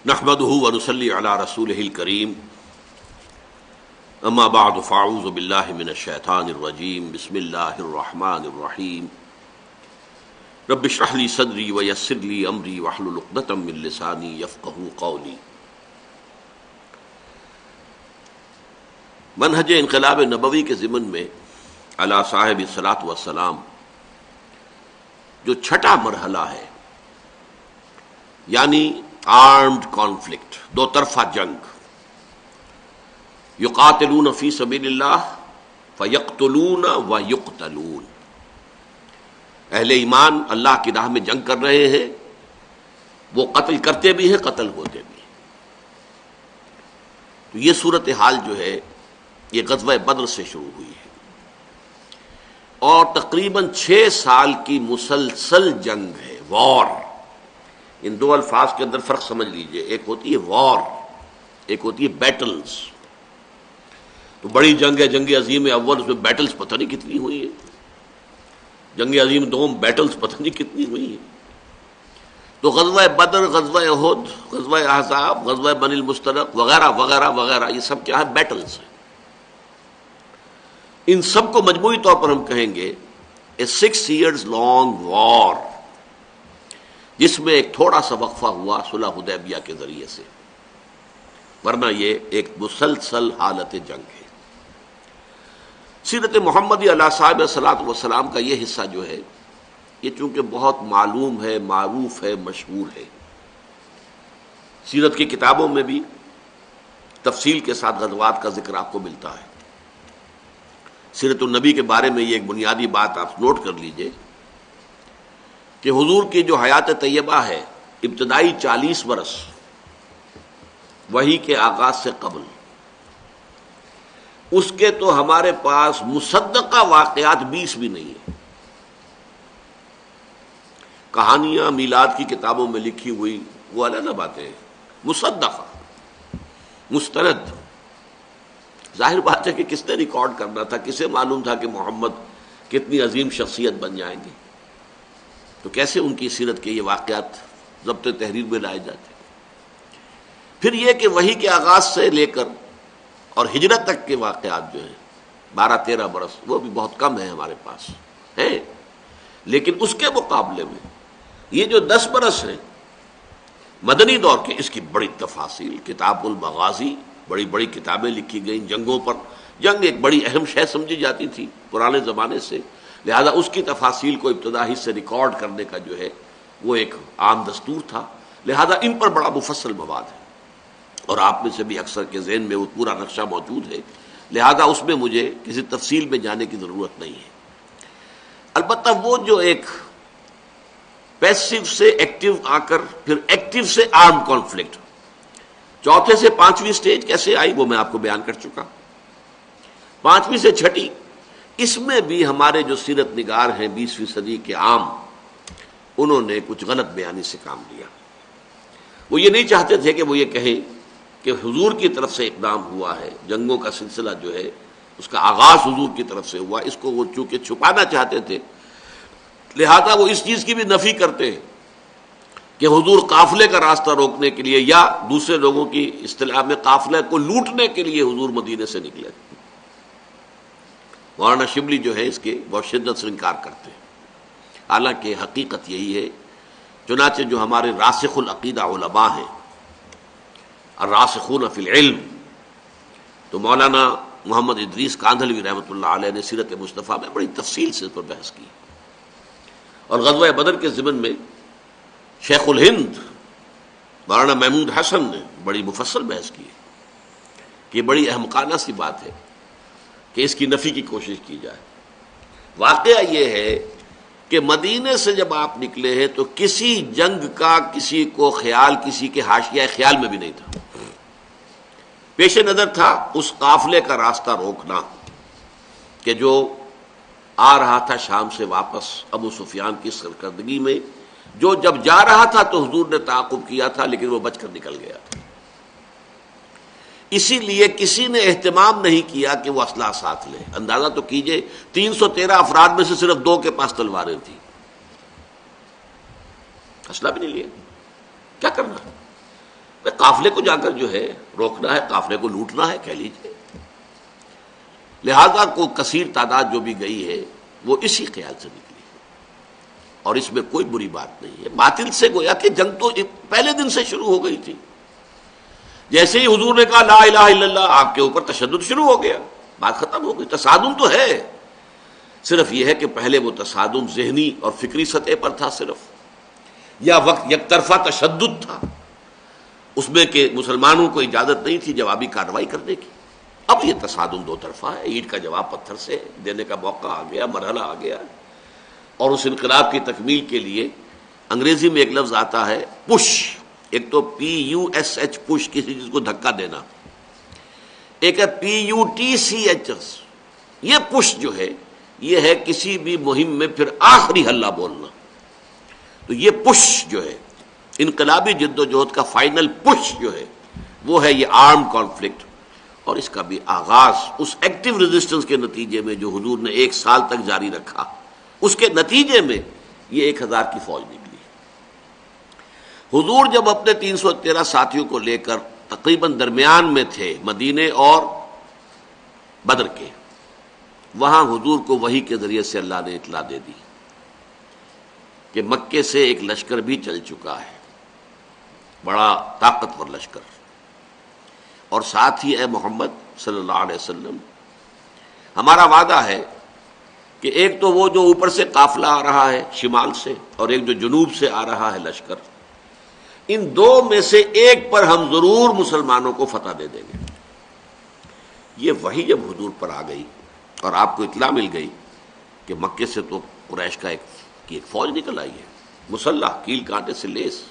نحمده ونصلي على رسوله الكريم اما بعد فاعوذ بالله من الشیطان الرجیم بسم اللہ الرحمن الرحیم رب اشرح لي صدری ويسر لي امری واحلل عقدۃ من لسانی یفقهوا قولی۔ منہج انقلاب نبوی کے ضمن میں علی صاحب الصلاۃ والسلام جو چھٹا مرحلہ ہے، یعنی آرمڈ کانفلکٹ، دو طرفہ جنگ، یقاتلون فی سبیل اللہ فیقتلون ویقتلون، اہل ایمان اللہ کی راہ میں جنگ کر رہے ہیں، وہ قتل کرتے بھی ہیں، قتل ہوتے بھی ہیں۔ تو یہ صورتحال جو ہے یہ غزوہ بدر سے شروع ہوئی ہے اور تقریباً 6 سال کی مسلسل جنگ ہے، وار۔ ان دو الفاظ کے اندر فرق سمجھ لیجئے، ایک ہوتی ہے وار، ایک ہوتی ہے بیٹلز۔ تو بڑی جنگ ہے، جنگ عظیم اول، اس میں بیٹلز پتہ نہیں کتنی ہوئی ہے، جنگ عظیم دوم بیٹلز پتہ نہیں کتنی ہوئی ہے۔ تو غزوہ بدر، غزوہ احد، غزوہ احزاب، غزوہ بنی المستلق وغیرہ وغیرہ وغیرہ، یہ سب کیا ہے؟ بیٹلز ہیں۔ ان سب کو مجموعی طور پر ہم کہیں گے اے 6 years long وار، جس میں ایک تھوڑا سا وقفہ ہوا صلح حدیبیہ کے ذریعے سے، ورنہ یہ ایک مسلسل حالت جنگ ہے۔ سیرت محمدی علیہ صاحب الصلاۃ والسلام کا یہ حصہ جو ہے، یہ چونکہ بہت معلوم ہے، معروف ہے، مشہور ہے، سیرت کی کتابوں میں بھی تفصیل کے ساتھ غزوات کا ذکر آپ کو ملتا ہے۔ سیرت النبی کے بارے میں یہ ایک بنیادی بات آپ نوٹ کر لیجئے کہ حضور کی جو حیات طیبہ ہے، ابتدائی 40 برس وحی کے آغاز سے قبل، اس کے تو ہمارے پاس مصدقہ واقعات 20 بھی نہیں ہیں۔ کہانیاں میلاد کی کتابوں میں لکھی ہوئی وہ الگ باتیں ہیں، مصدقہ، مستند۔ ظاہر بات ہے کہ کس نے ریکارڈ کرنا تھا، کسے معلوم تھا کہ محمد کتنی عظیم شخصیت بن جائیں گے؟ تو کیسے ان کی سیرت کے یہ واقعات ضبط تحریر میں لائے جاتے؟ پھر یہ کہ وحی کے آغاز سے لے کر اور ہجرت تک کے واقعات جو ہیں 12-13 برس، وہ بھی بہت کم ہیں ہمارے پاس ہیں، لیکن اس کے مقابلے میں یہ جو 10 برس ہیں مدنی دور کے، اس کی بڑی تفاصیل، کتاب المغازی، بڑی بڑی کتابیں لکھی گئیں جنگوں پر۔ جنگ ایک بڑی اہم شے سمجھی جاتی تھی پرانے زمانے سے، لہذا اس کی تفاصیل کو ابتدا ہی سے ریکارڈ کرنے کا جو ہے وہ ایک عام دستور تھا، لہذا ان پر بڑا مفصل مواد ہے، اور آپ میں سے بھی اکثر کے ذہن میں وہ پورا نقشہ موجود ہے، لہذا اس میں مجھے کسی تفصیل میں جانے کی ضرورت نہیں ہے۔ البتہ وہ جو ایک پیسو سے ایکٹیو آ کر پھر ایکٹیو سے آرم کانفلکٹ، چوتھے سے 5ویں سٹیج کیسے آئی وہ میں آپ کو بیان کر چکا، 5ویں سے 6ٹی، اس میں بھی ہمارے جو سیرت نگار ہیں 20ویں صدی کے عام، انہوں نے کچھ غلط بیانی سے کام لیا۔ وہ یہ نہیں چاہتے تھے کہ وہ یہ کہیں کہ حضور کی طرف سے اقدام ہوا ہے، جنگوں کا سلسلہ جو ہے اس کا آغاز حضور کی طرف سے ہوا، اس کو وہ چونکہ چھپانا چاہتے تھے، لہذا وہ اس چیز کی بھی نفی کرتے ہیں کہ حضور قافلے کا راستہ روکنے کے لیے یا دوسرے لوگوں کی اصطلاح میں قافلے کو لوٹنے کے لیے حضور مدینے سے نکلے۔ مولانا شبلی جو ہے اس کے بہت شدت سے انکار کرتے ہیں، حالانکہ حقیقت یہی ہے۔ چنانچہ جو ہمارے راسخ العقیدہ علماء ہیں، الراسخون فی العلم، تو مولانا محمد ادریس کاندھلوی رحمۃ اللہ علیہ نے سیرت مصطفیٰ میں بڑی تفصیل سے اس پر بحث کی، اور غزوہ بدر کے ضمن میں شیخ الہند مولانا محمود حسن نے بڑی مفصل بحث کی کہ یہ بڑی احمقانہ سی بات ہے کہ اس کی نفی کی کوشش کی جائے۔ واقعہ یہ ہے کہ مدینے سے جب آپ نکلے ہیں تو کسی جنگ کا کسی کو خیال، کسی کے حاشیہ خیال میں بھی نہیں تھا۔ پیش نظر تھا اس قافلے کا راستہ روکنا کہ جو آ رہا تھا شام سے واپس ابو سفیان کی سرکردگی میں، جو جب جا رہا تھا تو حضور نے تعاقب کیا تھا لیکن وہ بچ کر نکل گیا تھا۔ اسی لیے کسی نے اہتمام نہیں کیا کہ وہ اسلحہ ساتھ لے۔ اندازہ تو کیجئے 313 افراد میں سے صرف 2 کے پاس تلواریں تھیں، اسلحہ بھی نہیں لیا، کیا کرنا؟ قافلے کو جا کر جو ہے روکنا ہے، قافلے کو لوٹنا ہے، کہہ لیجیے۔ لہذا کو کثیر تعداد جو بھی گئی ہے وہ اسی خیال سے نکلی اور اس میں کوئی بری بات نہیں ہے۔ باطل سے گویا کہ جنگ تو پہلے دن سے شروع ہو گئی تھی۔ جیسے ہی حضور نے کہا لا الہ الا اللہ، آپ کے اوپر تشدد شروع ہو گیا، بات ختم ہو گئی۔ تصادم تو ہے، صرف یہ ہے کہ پہلے وہ تصادم ذہنی اور فکری سطح پر تھا صرف، یا وقت یک طرفہ تشدد تھا، اس میں کہ مسلمانوں کو اجازت نہیں تھی جوابی کارروائی کرنے کی۔ اب یہ تصادم دو طرفہ ہے، اینٹ کا جواب پتھر سے دینے کا موقع آ گیا، مرحلہ آ گیا، اور اس انقلاب کی تکمیل کے لیے انگریزی میں ایک لفظ آتا ہے پش، ایک تو PUSH پش، کسی چیز کو دھکا دینا، ایک ہے PUTCH، یہ پش جو ہے یہ ہے کسی بھی مہم میں پھر آخری حلہ بولنا۔ تو یہ پش جو ہے انقلابی جد و جہد کا فائنل پش جو ہے وہ ہے یہ آرم کانفلکٹ، اور اس کا بھی آغاز اس ایکٹیو ریزسٹنس کے نتیجے میں جو حضور نے 1 سال تک جاری رکھا، اس کے نتیجے میں یہ 1000 کی فوج نکلی۔ حضور جب اپنے 313 ساتھیوں کو لے کر تقریباً درمیان میں تھے مدینے اور بدر کے، وہاں حضور کو وحی کے ذریعے سے اللہ نے اطلاع دے دی کہ مکے سے ایک لشکر بھی چل چکا ہے، بڑا طاقتور لشکر، اور ساتھ ہی اے محمد صلی اللہ علیہ وسلم ہمارا وعدہ ہے کہ ایک تو وہ جو اوپر سے قافلہ آ رہا ہے شمال سے، اور ایک جو جنوب سے آ رہا ہے لشکر، ان دو میں سے ایک پر ہم ضرور مسلمانوں کو فتح دے دیں گے۔ یہ وحی جب حضور پر آ گئی اور آپ کو اطلاع مل گئی کہ مکے سے تو قریش کا ایک فوج نکل آئی ہے، مسلح، کیل کانٹے سے لیس،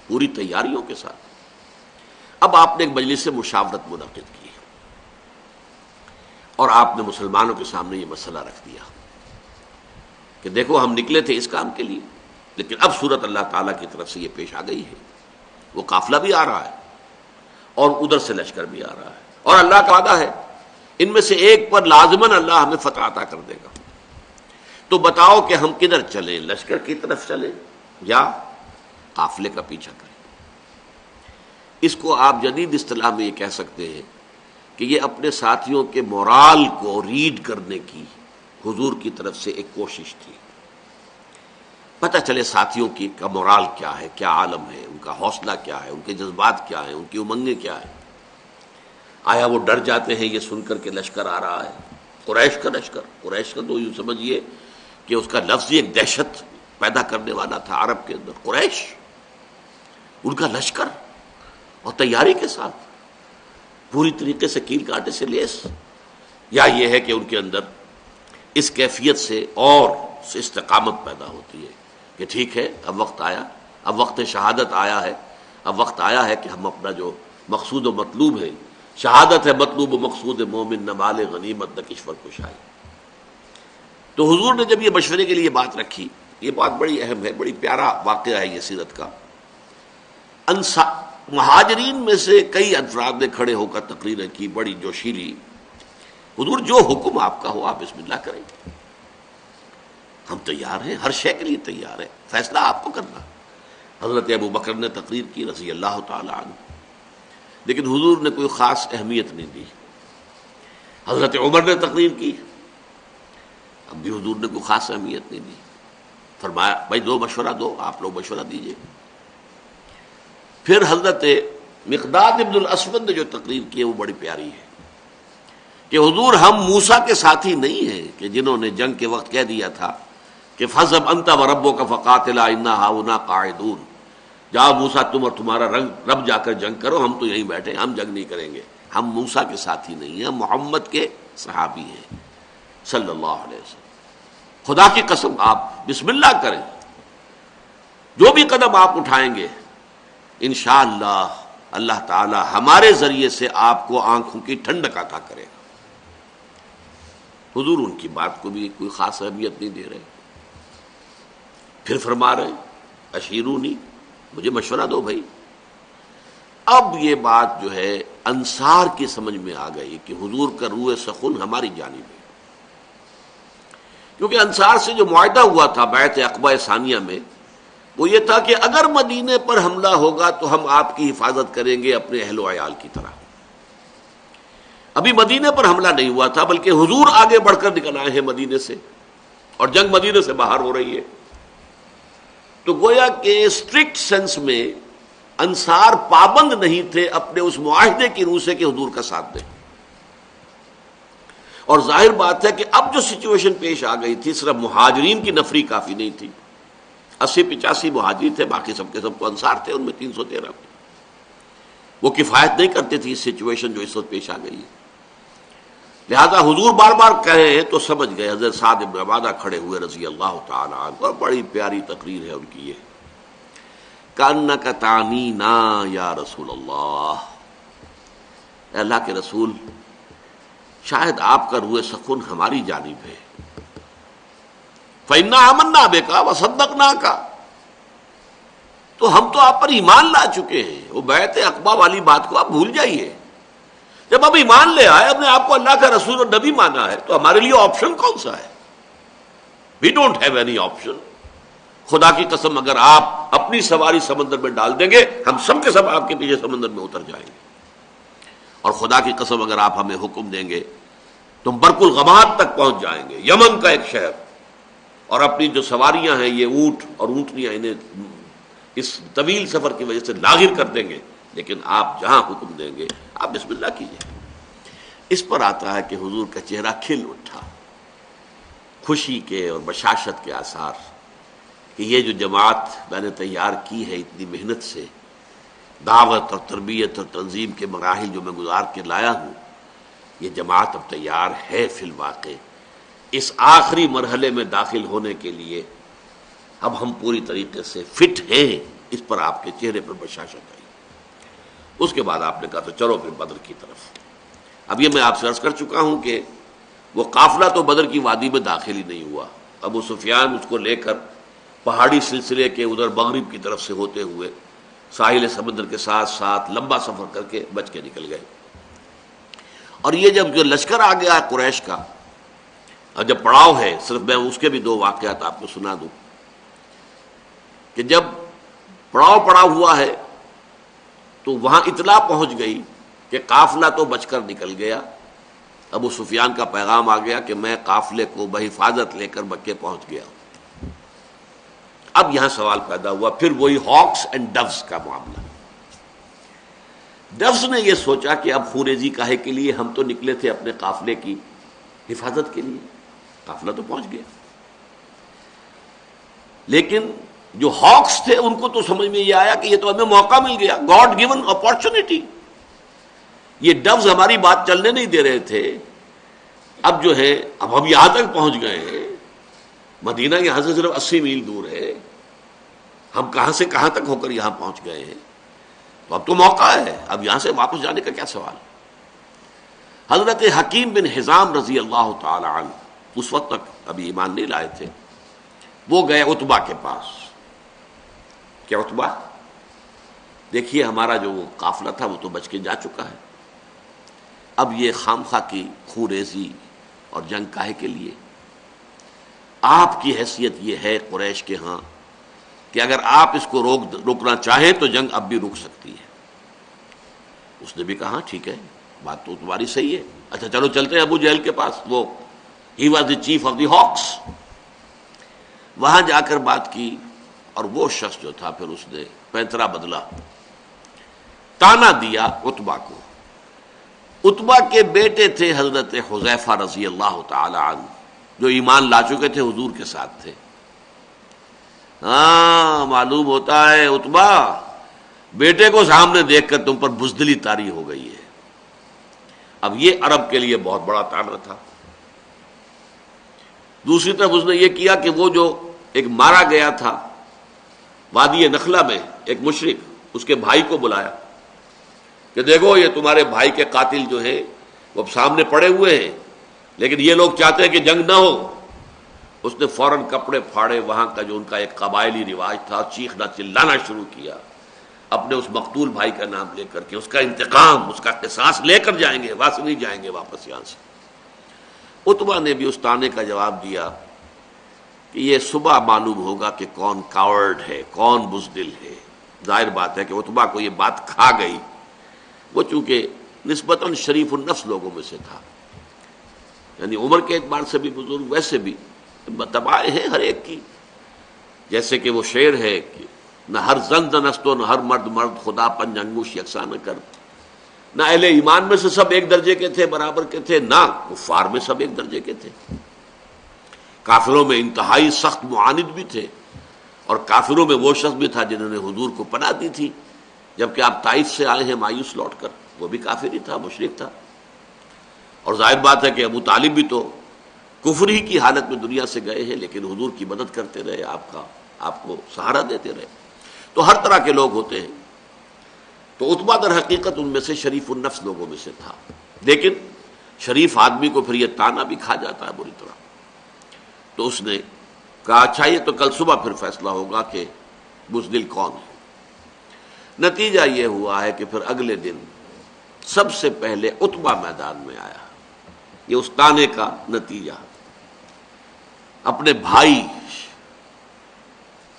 پوری تیاریوں کے ساتھ، اب آپ نے ایک مجلس سے مشاورت منعقد کی اور آپ نے مسلمانوں کے سامنے یہ مسئلہ رکھ دیا کہ دیکھو ہم نکلے تھے اس کام کے لیے، لیکن اب صورت اللہ تعالیٰ کی طرف سے یہ پیش آ گئی ہے، وہ قافلہ بھی آ رہا ہے اور ادھر سے لشکر بھی آ رہا ہے، اور اللہ کا وعدہ ہے ان میں سے ایک پر لازماً اللہ ہمیں فتح عطا کر دے گا۔ تو بتاؤ کہ ہم کدھر چلیں، لشکر کی طرف چلیں یا قافلے کا پیچھا کریں؟ اس کو آپ جدید اصطلاح میں یہ کہہ سکتے ہیں کہ یہ اپنے ساتھیوں کے مورال کو ریڈ کرنے کی حضور کی طرف سے ایک کوشش تھی، پتہ چلے ساتھیوں کی کا مورال کیا ہے، کیا عالم ہے، ان کا حوصلہ کیا ہے، ان کے جذبات کیا ہیں، ان کی امنگیں کیا ہیں۔ آیا وہ ڈر جاتے ہیں یہ سن کر کے لشکر آ رہا ہے، قریش کا لشکر؟ قریش کا تو یوں سمجھیے کہ اس کا لفظ ایک دہشت پیدا کرنے والا تھا عرب کے اندر، قریش، ان کا لشکر اور تیاری کے ساتھ پوری طریقے سے کیل کانٹے سے لیس، یا یہ ہے کہ ان کے اندر اس کیفیت سے اور استقامت پیدا ہوتی ہے کہ ٹھیک ہے اب وقت آیا، اب وقت شہادت آیا ہے، اب وقت آیا ہے کہ ہم اپنا جو مقصود و مطلوب ہے، شہادت ہے مطلوب و مقصود مومن، نہ مال غنیمت نہ کشور کشائی۔ تو حضور نے جب یہ مشورے کے لیے بات رکھی، یہ بات بڑی اہم ہے، بڑی پیارا واقعہ ہے یہ سیرت کا۔ مہاجرین میں سے کئی افراد نے کھڑے ہو کر تقریر کی بڑی جوشیلی، حضور جو حکم آپ کا ہو آپ بسم اللہ کریں، ہم تیار ہیں، ہر شے کے لیے تیار ہیں، فیصلہ آپ کو کرنا۔ حضرت ابو بکر نے تقریر کی رضی اللہ تعالی عنہ، لیکن حضور نے کوئی خاص اہمیت نہیں دی۔ حضرت عمر نے تقریر کی، اب بھی حضور نے کوئی خاص اہمیت نہیں دی، فرمایا بھائی دو مشورہ دو، آپ لوگ مشورہ دیجئے۔ پھر حضرت مقداد ابن الاسود نے جو تقریر کی ہے وہ بڑی پیاری ہے کہ حضور ہم موسیٰ کے ساتھی نہیں ہیں کہ جنہوں نے جنگ کے وقت کہہ دیا تھا کہ فَاذْهَبْ أَنْتَ وَرَبُّكَ فَقَاتِلَا إِنَّا هَاهُنَا قَاعِدُونَ، جاؤ موسیٰ تم اور تمہارا رب جا کر جنگ کرو، ہم تو یہیں بیٹھے، ہم جنگ نہیں کریں گے۔ ہم موسیٰ کے ساتھی نہیں ہیں، ہم محمد کے صحابی ہیں صلی اللہ علیہ وسلم۔ خدا کی قسم آپ بسم اللہ کریں، جو بھی قدم آپ اٹھائیں گے انشاءاللہ اللہ تعالی ہمارے ذریعے سے آپ کو آنکھوں کی ٹھنڈک عطا کرے گا۔ حضور ان کی بات کو بھی کوئی خاص اہمیت نہیں دے رہے، پھر فرما رہے اشیرونی، مجھے مشورہ دو بھائی۔ اب یہ بات جو ہے انصار کی سمجھ میں آ گئی کہ حضور کا روح سخن ہماری جانب ہے، کیونکہ انصار سے جو معاہدہ ہوا تھا بیعت عقبہ ثانیہ میں، وہ یہ تھا کہ اگر مدینے پر حملہ ہوگا تو ہم آپ کی حفاظت کریں گے اپنے اہل و عیال کی طرح۔ ابھی مدینے پر حملہ نہیں ہوا تھا، بلکہ حضور آگے بڑھ کر نکل آئے ہیں مدینے سے، اور جنگ مدینے سے باہر ہو رہی ہے۔ تو گویا کہ اسٹرکٹ سینس میں انصار پابند نہیں تھے اپنے اس معاہدے کی روح سے کہ حضور کا ساتھ دیں، اور ظاہر بات ہے کہ اب جو سچویشن پیش آ گئی تھی، صرف مہاجرین کی نفری کافی نہیں تھی، 80-85 مہاجرین تھے، باقی سب کے سب تو انصار تھے، ان میں 313 وہ کفایت نہیں کرتے تھے اس سچویشن جو اس وقت پیش آ گئی ہے۔ لہذا حضور بار بار کہے تو سمجھ گئے۔ حضرت سعد بن عبادہ کھڑے ہوئے رضی اللہ تعالی عنہ، اور بڑی پیاری تقریر ہے ان کی یہ، کأنک تعنینا یا رسول اللہ، اے اللہ کے رسول شاید آپ کا روح سخن ہماری جانب ہے، فإنا آمنا بک وصدقناک، تو ہم تو آپ پر ایمان لا چکے ہیں۔ وہ بیعت عقبہ والی بات کو آپ بھول جائیے، جب اب ایمان لے آئے، اپنے آپ کو اللہ کا رسول اور نبی مانا ہے، تو ہمارے لیے آپشن کون سا ہے؟ We don't have any option. خدا کی قسم اگر آپ اپنی سواری سمندر میں ڈال دیں گے، ہم سب کے سب آپ کے پیچھے سمندر میں اتر جائیں گے، اور خدا کی قسم اگر آپ ہمیں حکم دیں گے تو ہم برق الغماد تک پہنچ جائیں گے، یمن کا ایک شہر، اور اپنی جو سواریاں ہیں یہ اونٹ اور اونٹنیاں، انہیں اس طویل سفر کی وجہ سے لاغر کر دیں گے، لیکن آپ جہاں حکم دیں گے آپ بسم اللہ کیجیے۔ اس پر آتا ہے کہ حضور کا چہرہ کھل اٹھا، خوشی کے اور بشاشت کے آثار، کہ یہ جو جماعت میں نے تیار کی ہے اتنی محنت سے، دعوت اور تربیت اور تنظیم کے مراحل جو میں گزار کے لایا ہوں، یہ جماعت اب تیار ہے فی الواقع اس آخری مرحلے میں داخل ہونے کے لیے، اب ہم پوری طریقے سے فٹ ہیں۔ اس پر آپ کے چہرے پر بشاشت آئی۔ اس کے بعد آپ نے کہا تو چلو پھر بدر کی طرف۔ اب یہ میں آپ سے عرض کر چکا ہوں کہ وہ قافلہ تو بدر کی وادی میں داخل ہی نہیں ہوا، ابو سفیان اس کو لے کر پہاڑی سلسلے کے ادھر مغرب کی طرف سے ہوتے ہوئے ساحل سمندر کے ساتھ ساتھ لمبا سفر کر کے بچ کے نکل گئے۔ اور یہ جب جو لشکر آ گیا قریش کا، اور جب پڑاؤ ہے، صرف میں اس کے بھی 2 واقعات آپ کو سنا دوں کہ جب پڑاؤ پڑا ہوا ہے تو وہاں اطلاع پہنچ گئی کہ قافلہ تو بچ کر نکل گیا، ابو سفیان کا پیغام آ گیا کہ میں قافلے کو بحفاظت لے کر مکے پہنچ گیا۔ اب یہاں سوال پیدا ہوا، پھر وہی ہاکس اینڈ ڈوز کا معاملہ۔ ڈوز نے یہ سوچا کہ اب خوریزی کاہے کے لیے، ہم تو نکلے تھے اپنے قافلے کی حفاظت کے لیے، قافلہ تو پہنچ گیا۔ لیکن جو ہاکس تھے ان کو تو سمجھ میں یہ آیا کہ یہ تو ہمیں موقع مل گیا، گاڈ گیون اپارچونٹی، یہ ڈوز ہماری بات چلنے نہیں دے رہے تھے، اب جو ہے اب ہم یہاں تک پہنچ گئے ہیں، مدینہ یہاں سے صرف 80 میل دور ہے، ہم کہاں سے کہاں تک ہو کر یہاں پہنچ گئے ہیں، تو اب تو موقع ہے، اب یہاں سے واپس جانے کا کیا سوال۔ حضرت حکیم بن حزام رضی اللہ تعالی عنہ اس وقت تک ابھی ایمان نہیں لائے تھے، وہ گئے عتبہ کے پاس کہ عتبہ دیکھیے ہمارا جو قافلہ تھا وہ تو بچ کے جا چکا ہے، اب یہ خامخواہ کی خوریزی اور جنگ کاہے کے لیے؟ آپ کی حیثیت یہ ہے قریش کے ہاں کہ اگر آپ اس کو روکنا چاہیں تو جنگ اب بھی رک سکتی ہے۔ اس نے بھی کہا ٹھیک ہے، بات تو تمہاری صحیح ہے، اچھا چلو چلتے ہیں ابو جہل کے پاس، وہ he was the chief of the ہاکس۔ وہاں جا کر بات کی، اور وہ شخص جو تھا پھر اس نے پینترا بدلا، تانا دیا عتبہ کو۔ عتبہ کے بیٹے تھے حضرت حذیفہ رضی اللہ تعالی عنہ، جو ایمان لا چکے تھے، حضور کے ساتھ تھے۔ ہاں معلوم ہوتا ہے عتبہ بیٹے کو سامنے دیکھ کر تم پر بزدلی طاری ہو گئی ہے۔ اب یہ عرب کے لیے بہت بڑا تانا تھا۔ دوسری طرف اس نے یہ کیا کہ وہ جو ایک مارا گیا تھا وادی نخلہ میں ایک مشرک، اس کے بھائی کو بلایا کہ دیکھو یہ تمہارے بھائی کے قاتل جو ہیں وہ اب سامنے پڑے ہوئے ہیں، لیکن یہ لوگ چاہتے ہیں کہ جنگ نہ ہو۔ اس نے فوراً کپڑے پھاڑے، وہاں کا جو ان کا ایک قبائلی رواج تھا، چیخنا چلانا شروع کیا اپنے اس مقتول بھائی کا نام لے کر کے، اس کا انتقام، اس کا قصاص لے کر جائیں گے، واسے نہیں جائیں گے واپس یہاں سے۔ عتبہ نے بھی اس تانے کا جواب دیا کہ یہ صبح معلوم ہوگا کہ کون کاورڈ ہے، کون بزدل ہے۔ ظاہر بات ہے کہ عتبہ کو یہ بات کھا گئی، وہ چونکہ نسبتاً شریف النفس لوگوں میں سے تھا، یعنی عمر کے اعتبار سے بھی بزرگ، ویسے بھی تباہ ہے ہر ایک کی، جیسے کہ وہ شعر ہے کہ نہ ہر زن زنست و نہ ہر مرد مرد، خدا پنج انگوش یکساں نہ کر۔ نہ اہل ایمان میں سے سب ایک درجے کے تھے، برابر کے تھے، نہ کفار میں سب ایک درجے کے تھے۔ کافروں میں انتہائی سخت معاند بھی تھے، اور کافروں میں وہ شخص بھی تھا جنہوں نے حضور کو پناہ دی تھی، جبکہ آپ طائف سے آئے ہیں مایوس لوٹ کر، وہ بھی کافر ہی تھا، مشرک تھا۔ اور ظاہر بات ہے کہ ابو طالب بھی تو کفر ہی کی حالت میں دنیا سے گئے ہیں، لیکن حضور کی مدد کرتے رہے، آپ کو سہارا دیتے رہے۔ تو ہر طرح کے لوگ ہوتے ہیں، تو عتبہ در حقیقت ان میں سے شریف النفس لوگوں میں سے تھا، لیکن شریف آدمی کو پھر یہ تانا بھی کھا جاتا ہے بری طرح۔ تو اس نے کہا اچھا یہ تو کل صبح پھر فیصلہ ہوگا کہ بزدل کون ہے۔ نتیجہ یہ ہوا ہے کہ پھر اگلے دن سب سے پہلے عتبہ میدان میں آیا۔ یہ اس تانے کا نتیجہ، اپنے بھائی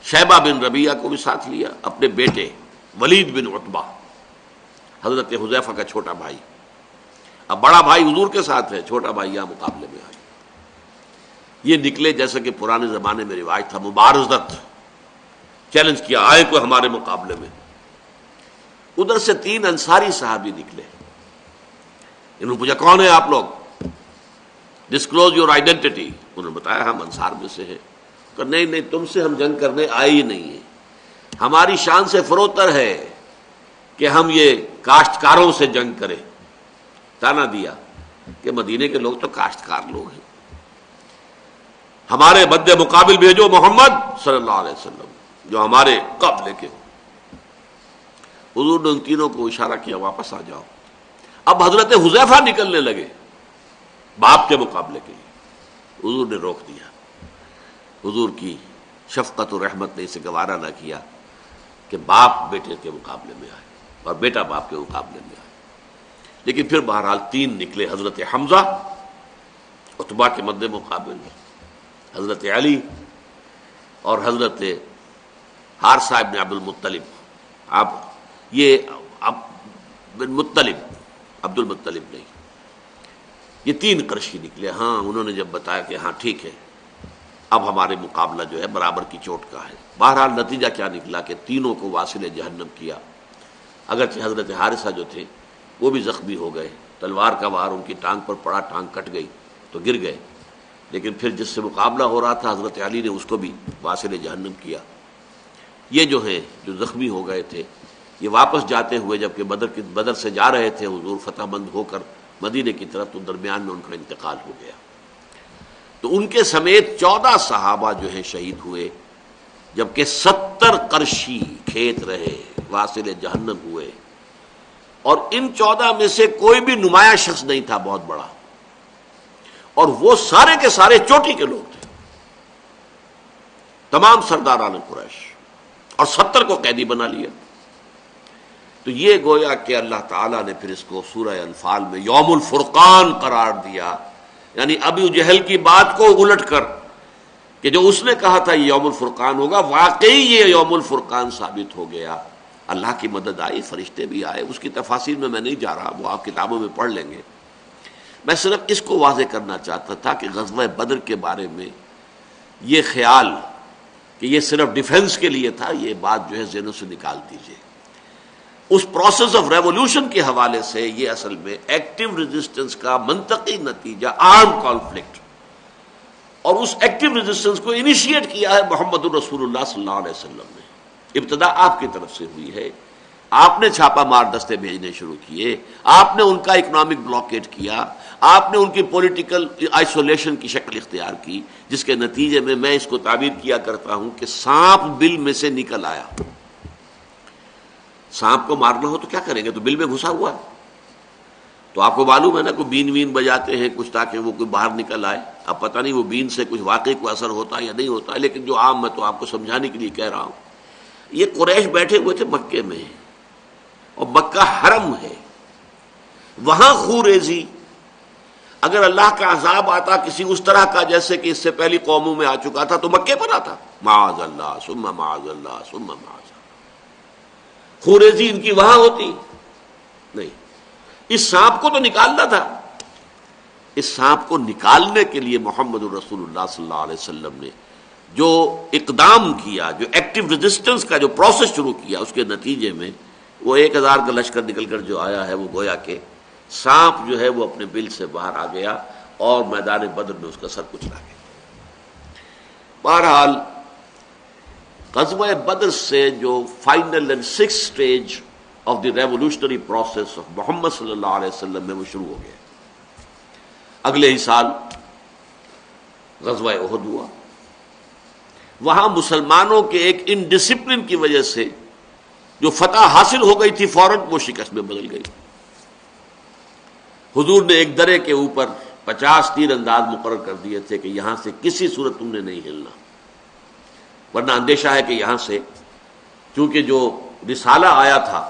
شیبہ بن ربیعہ کو بھی ساتھ لیا، اپنے بیٹے ولید بن عتبہ، حضرت حذیفہ کا چھوٹا بھائی۔ اب بڑا بھائی حضور کے ساتھ ہے، چھوٹا بھائی یہاں مقابلے میں آیا۔ یہ نکلے جیسے کہ پرانے زمانے میں رواج تھا، مبارزت، چیلنج کیا، آئے کوئی ہمارے مقابلے میں۔ ادھر سے 3 انصاری صحابی نکلے، انہوں نے پوچھا کون ہے آپ لوگ، ڈسکلوز یور آئیڈینٹی۔ انہوں نے بتایا ہم انصار میں سے ہیں۔ کہ نہیں نہیں، تم سے ہم جنگ کرنے آئے ہی نہیں ہیں، ہماری شان سے فروتر ہے کہ ہم یہ کاشتکاروں سے جنگ کریں۔ تانا دیا کہ مدینے کے لوگ تو کاشتکار لوگ ہیں، ہمارے مد مقابل بھیجو محمد صلی اللہ علیہ وسلم جو ہمارے قابلے کے ہو۔ حضور نے ان تینوں کو اشارہ کیا واپس آ جاؤ۔ اب حضرت حذیفہ نکلنے لگے باپ کے مقابلے کے لیے، حضور نے روک دیا۔ حضور کی شفقت و رحمت نے اسے گوارا نہ کیا کہ باپ بیٹے کے مقابلے میں آئے اور بیٹا باپ کے مقابلے میں آئے۔ لیکن پھر بہرحال 3 نکلے، حضرت حمزہ عتبہ کے مد مقابل میں، حضرت علی اور حضرت حارثہ ابن عبد المطلب۔ اب یہ بن مطلب، عبد المطلب نہیں، یہ 3 قرشی نکلے۔ ہاں انہوں نے جب بتایا کہ ہاں ٹھیک ہے اب ہمارے مقابلہ جو ہے برابر کی چوٹ کا ہے۔ بہرحال نتیجہ کیا نکلا کہ تینوں کو واصل جہنم کیا، اگرچہ حضرت حارثہ جو تھے وہ بھی زخمی ہو گئے، تلوار کا وار ان کی ٹانگ پر پڑا، ٹانگ کٹ گئی تو گر گئے، لیکن پھر جس سے مقابلہ ہو رہا تھا حضرت علی نے اس کو بھی واصل جہنم کیا۔ یہ جو ہیں جو زخمی ہو گئے تھے، یہ واپس جاتے ہوئے جبکہ بدر سے جا رہے تھے حضور فتح مند ہو کر مدینے کی طرف، تو درمیان میں ان کا انتقال ہو گیا۔ تو ان کے سمیت 14 صحابہ جو ہیں شہید ہوئے، جبکہ 70 قرشی کھیت رہے، واصل جہنم ہوئے۔ اور ان 14 میں سے کوئی بھی نمایاں شخص نہیں تھا بہت بڑا، اور وہ سارے کے سارے چوٹی کے لوگ تھے، تمام سرداران قریش، اور 70 کو قیدی بنا لیا۔ تو یہ گویا کہ اللہ تعالیٰ نے پھر اس کو سورہ انفال میں یوم الفرقان قرار دیا، یعنی ابو جہل کی بات کو الٹ کر کہ جو اس نے کہا تھا یہ یوم الفرقان ہوگا، واقعی یہ یوم الفرقان ثابت ہو گیا۔ اللہ کی مدد آئی، فرشتے بھی آئے، اس کی تفاصیل میں نہیں جا رہا، وہ آپ کتابوں میں پڑھ لیں گے۔ میں صرف اس کو واضح کرنا چاہتا تھا کہ غزوہ بدر کے بارے میں یہ خیال کہ یہ صرف ڈیفنس کے لیے تھا، یہ بات جو ہے ذہنوں سے نکال دیجیے۔ اس پروسیس آف ریولوشن کے حوالے سے یہ اصل میں ایکٹیو ریزسٹنس کا منطقی نتیجہ، آرم کانفلکٹ، اور اس ایکٹیو ریزسٹنس کو انیشیٹ کیا ہے محمد الرسول اللہ صلی اللہ علیہ وسلم نے۔ ابتدا آپ کی طرف سے ہوئی ہے، آپ نے چھاپا مار دستے بھیجنے شروع کیے، آپ نے ان کا اکنامک بلاکیٹ کیا، آپ نے ان کی پولیٹیکل آئسولیشن کی شکل اختیار کی، جس کے نتیجے میں میں اس کو تعبیر کیا کرتا ہوں کہ سانپ بل میں سے نکل آیا۔ سانپ کو مارنا ہو تو کیا کریں گے، تو بل میں گھسا ہوا ہے، تو آپ کو معلوم ہے نا، کوئی بین وین بجاتے ہیں کچھ تاکہ وہ کوئی باہر نکل آئے۔ اب پتہ نہیں وہ بین سے کچھ واقعی کوئی اثر ہوتا ہے یا نہیں ہوتا ہے، لیکن جو عام میں تو آپ کو سمجھانے کے لیے کہہ رہا ہوں۔ یہ قریش بیٹھے ہوئے تھے مکے میں، اور مکہ حرم ہے، وہاں خوریزی، اگر اللہ کا عذاب آتا کسی اس طرح کا جیسے کہ اس سے پہلی قوموں میں آ چکا تھا تو مکے پر آتا، معاذ اللہ ثم معاذ اللہ ثم معاذ اللہ، خوریزی ان کی وہاں ہوتی نہیں۔ اس سانپ کو تو نکالنا تھا، اس سانپ کو نکالنے کے لیے محمد الرسول اللہ صلی اللہ علیہ وسلم نے جو اقدام کیا، جو ایکٹیو ریزسٹنس کا جو پروسیس شروع کیا، اس کے نتیجے میں وہ 1000 کا لشکر نکل کر جو آیا ہے، وہ گویا کہ سانپ جو ہے وہ اپنے بل سے باہر آ گیا اور میدان بدر میں اس کا سر کچلا گیا۔ بہرحال غزوہ بدر سے جو final and six stage of the revolutionary process of Muhammad صلی اللہ علیہ وسلم میں وہ شروع ہو گیا۔ اگلے ہی سال غزوہ احد ہوا۔ وہاں مسلمانوں کے ایک انڈسپلن کی وجہ سے جو فتح حاصل ہو گئی تھی فوراً وہ شکست میں بدل گئی۔ حضور نے ایک درے کے اوپر 50 تیر انداز مقرر کر دیے تھے کہ یہاں سے کسی صورت تم نے نہیں ہلنا، ورنہ اندیشہ ہے کہ یہاں سے، چونکہ جو رسالہ آیا تھا